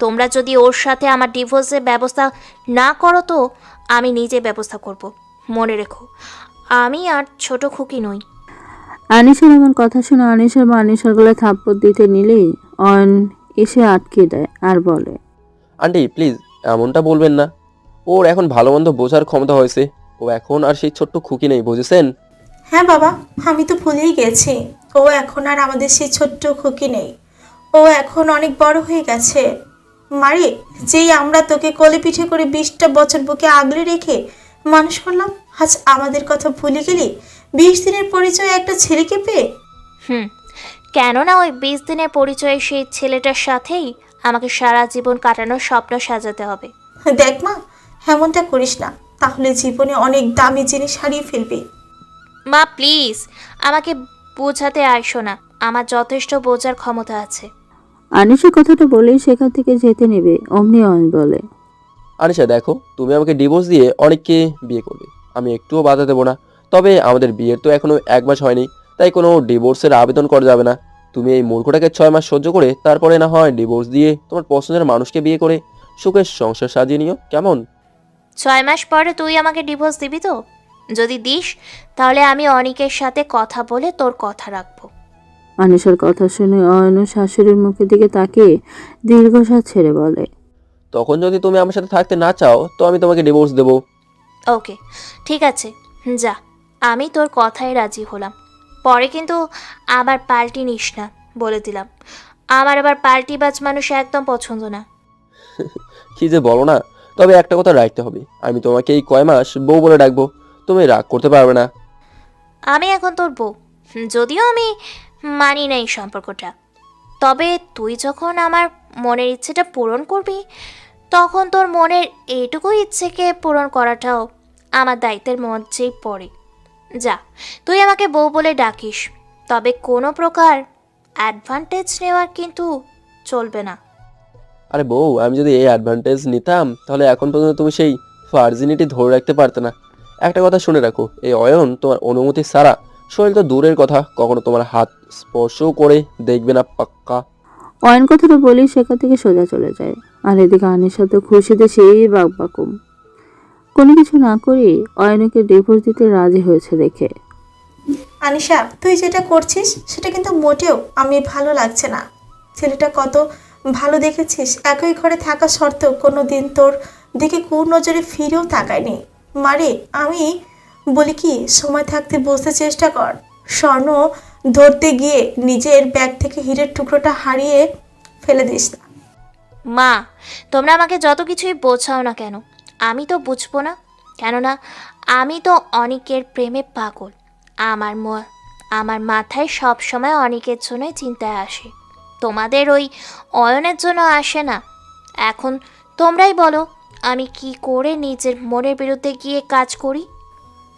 তোমরা যদি ওর সাথে আমার ডিভোর্সের ব্যবস্থা না করো তো আমি নিজে ব্যবস্থা করব। মনে রেখো, আমি আর ছোট খুকি নই। আনিসার এমন কথা শুনে আনিসার মা আনিসার গলায় থাপ্পড় দিতে নিলেই অয়ন এসে আটকে দেয় আর বলে, আন্টি প্লিজ এমনটা বলবেন না। ওর এখন ভালো মন্দ বোঝার ক্ষমতা হয়েছে। ও এখন আর সেই ছোট্ট খুকি নেই, বুঝেছেন? হ্যাঁ বাবা, আমি তো ভুলেই গেছি। ও এখন আর আমাদের সেই ছোট্ট খুকি নেই। ও এখন অনেক বড় হয়ে গেছে। মারে, যেই আমরা তোকে কোলে পিঠে করে 20টা বছর বুকে আগলে রেখে মানুষ করলাম, আজ আমাদের কথা ভুলে গেলি 20 দিনের পরিচয় একটা ছেলেকে পেয়ে? কেননা ওই 20 দিনের পরিচয়ে সেই ছেলেটার সাথেই আমাকে সারা জীবন কাটানোর স্বপ্ন সাজাতে হবে। দেখ মা, এমনটা করিস না, তাহলে জীবনে অনেক দামি জিনিস হারিয়ে ফেলবি। মা প্লিজ আমাকে বোঝাতে আইসো না, আমার যথেষ্ট বোঝার ক্ষমতা আছে। আনিসা কথাটা বলেই সেখান থেকে যেতে নেবে অমনি অয়ন বলে, আনিশা দেখো, তুমি আমাকে ডিভোর্স দিয়ে অনেককে বিয়ে করবে, আমি একটুও বাধা দেবো না। তবে আমাদের বিয়ের তো এখনো 1 মাস হয়নি, তাই কোনো ডিভোর্সের আবেদন করা যাবে না। তুমি এই মূর্খটাকে 6 মাস সহ্য করে তারপরে না হয় ডিভোর্স দিয়ে তোমার পছন্দের মানুষকে বিয়ে করে সুখের সংসার সাজিয়ে নিও, কেমন? 6 মাস পরে তুই আমাকে ডিভোর্স দিবি তো? যদি দিস তাহলে আমি অনিকের সাথে কথা বলে তোর কথা রাখবো। আনিসার কথা শুনে অয়ন শাশুড়ির মুখের দিকে তাকিয়ে দীর্ঘশ্বাস ছেড়ে বলে, তখন যদি তুমি আমার সাথে থাকতে না চাও তো আমি তোমাকে ডিভোর্স দেবো। ওকে ঠিক আছে, যা, আমি তোর কথায় রাজি হলাম। পরে কিন্তু আবার পাল্টি নিস না, বলে দিলাম। আমার আবার পাল্টিবাজ মানুষ একদম পছন্দ না। কি যে বলো না। তবে একটা কথা রাখতে হবে, আমি তোমাকে এই কয় মাস বউ বলে ডাকবো, তুমি রাগ করতে পারবে না। আমি এখন তোর বউ, যদিও আমি মানি না এই সম্পর্কটা। তবে তুই যখন আমার মনের ইচ্ছেটা পূরণ করবি তখন তোর মনের এইটুকু ইচ্ছেকে পূরণ করাটাও আমার দায়িত্বের মধ্যেই পড়ে। যা, তুই আমাকে বউ বলে ডাকিস, তবে কোনো প্রকার অ্যাডভান্টেজ নেওয়ার কিন্তু চলবে না। আরে বউ, আমি যদি এই অ্যাডভান্টেজ নিতাম তাহলে এখন পর্যন্ত তুমি সেই ভার্জিনিটি ধরে রাখতে পারতে না। একটা কথা শুনে রাখো, এই অয়ন তোমার অনুমতি ছাড়া, শরীর তো দূরের কথা, কখনো তোমার হাত স্পর্শও করে দেখবে না, পাক্কা? অয়ন কথাটা বলেই সেখান থেকে সোজা চলে যায়। আর এদিকে আনিসা তো খুশিতে সেই বাকবাকুম। কোনো কিছু না করেই অয়নকে ডিভোর্স দিতে রাজি হয়েছে দেখে। আনিশা, তুই যেটা করছিস সেটা কিন্তু মোটেও আমি ভালো লাগছে না। ছেলেটা কত ভালো দেখেছিস, একই ঘরে থাকা সত্ত্বেও কোনো দিন তোর দিকে কোন নজরে ফিরেও তাকায়নি। মারে, আমি বলি কি, সময় থাকতে বুঝতে চেষ্টা কর। স্বর্ণ ধরতে গিয়ে নিজের ব্যাগ থেকে হীরের টুকরোটা হারিয়ে ফেলে দিস না। মা, তোমরা আমাকে যত কিছুই বোঝাও না কেন, আমি তো বুঝবো না। কেননা আমি তো অনিকের প্রেমে পাগল। আমার মাথায় সব সময় অনিকের জন্যই চিন্তায় আসে, তোমাদের ওই অয়নের জন্য আসে না। এখন তোমরাই বলো, আমি কি করে নিজের মনের বিরুদ্ধে গিয়ে কাজ করি?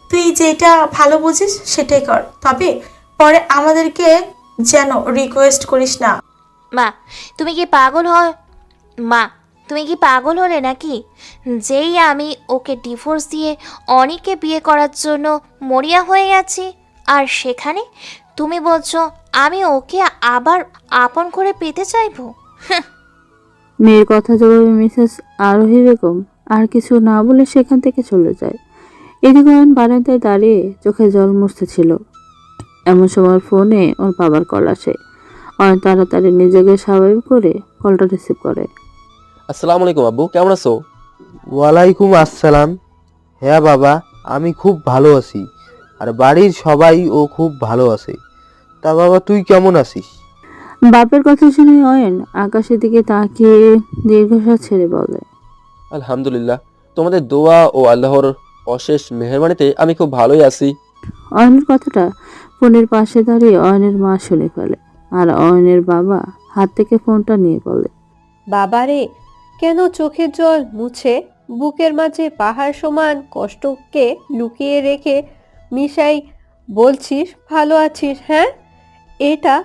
তুই যেটা ভালো বুঝিস সেটাই কর, তবে পরে আমাদেরকে যেন রিকোয়েস্ট করিস না। মা তুমি কি পাগল হয়? মা তুমি কি পাগল হলে নাকি? যেই আমি ওকে ডিভোর্স দিয়ে অনিককে বিয়ে করার জন্য মরিয়া হয়ে গেছি, আর সেখানে তুমি বলছো আমি ওকে আবার আপন করে পেতে চাইবো? মেয়ের কথা জবাবে মিসেস আরোহী বেগম আর কিছু না বলে সেখান থেকে চলে যায়। এদিকে অয়ন বারান্দায় দাঁড়িয়ে চোখে জল মুছতেছিল। এমন সময় ফোনে ওর বাবার কল আসে। অয়ন তাড়াতাড়ি নিজেকে স্বাভাবিক করে কলটা রিসিভ করে। আসসালামু আলাইকুম আব্বু, কেমন আছো? ওয়ালাইকুম আসসালাম। হ্যাঁ বাবা, আমি খুব ভালো আছি, আর বাড়ির সবাইও খুব ভালো আছে। তা বাবা, তুই কেমন আছিস? বাপের কথা শুনে অয়ন আকাশের দিকে তাকিয়ে দীর্ঘশ্বাস ছেড়ে বলে, আলহামদুলিল্লাহ, তোমাদের দোয়া ও আল্লাহর অশেষ মেহেরবানিতে আমি খুব ভালোই আছি। অয়নের কথাটা ফোনের পাশে দাঁড়িয়ে অয়নের মা শুনে ফেলে। আর অয়নের বাবা হাত থেকে ফোনটা নিয়ে বলে, বাবারে, কেন চোখের জল মুছে বুকের মাঝে পাহাড় সমান কষ্টকে লুকিয়ে রেখে মিশাই বলছিস ভালো আছিস? হ্যাঁ, এটা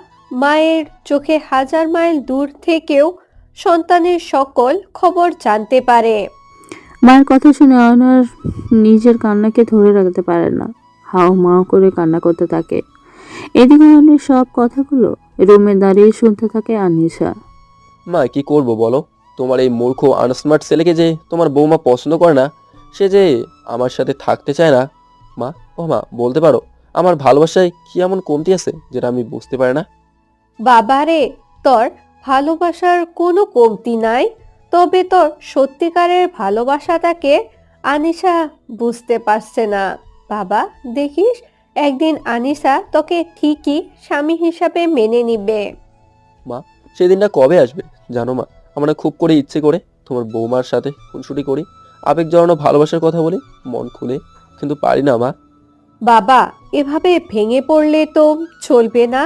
মায়ের চোখে 1000 মাইল দূর থেকেও সন্তানের সকল খবর জানতে পারে। মায়ের কথা শুনে অয়ন আর নিজের কান্নাকে ধরে রাখতে পারে না, হাও মাও করে কান্না করতে থাকে। এদিকে অয়নের সব কথাগুলো রুমে দাঁড়িয়ে শুনতে থাকে আনিশা। মা কি করব বলো, তোমার এই মূর্খ আনস্মার্ট ছেলেকে যে তোমার বৌমা পছন্দ করে না, সে যে আমার সাথে থাকতে চায় না। মা, ও মা, বলতে পারো আমার ভালোবাসায় কি এমন কমতি আছে যেটা আমি বুঝতে পারি না? বাবারে, তোর ভালোবাসার কোনো কমতি নাই, তবে তোর সত্যিকারের ভালোবাসাটাকে আনিশা বুঝতে পারছে না। বাবা, দেখিস একদিন আনিশা তোকে ঠিকই স্বামী হিসাবে মেনে নিবে। মা, সেই দিনটা কবে আসবে জানো মা? আমার না খুব করে ইচ্ছে করে তোমার বৌমার সাথে খুনসুটি করি, আবেগ জড়ানো ভালোবাসার কথা বলি মন খুলে, কিন্তু পারি না মা। বাবা, এভাবে ভেঙে পড়লে তো চলবে না,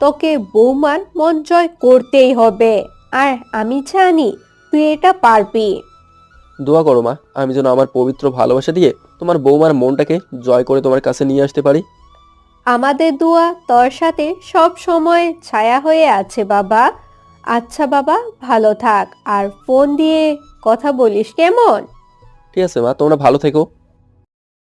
তোকে বৌমার মন জয় করতেই হবে। আর আমি জানি তুই এটা পারবি। দোয়া করো মা, আমি যেন আমার পবিত্র ভালোবাসা দিয়ে তোমার বৌমার মনটাকে জয় করে তোমার কাছে নিয়ে আসতে পারি। আমাদের দোয়া তোর সাথে সব সময় ছায়া হয়ে আছে বাবা। আচ্ছা বাবা, ভালো থাক, আর ফোন দিয়ে কথা বলিস কেমন? ঠিক আছে মা, তোমরা ভালো থেকো।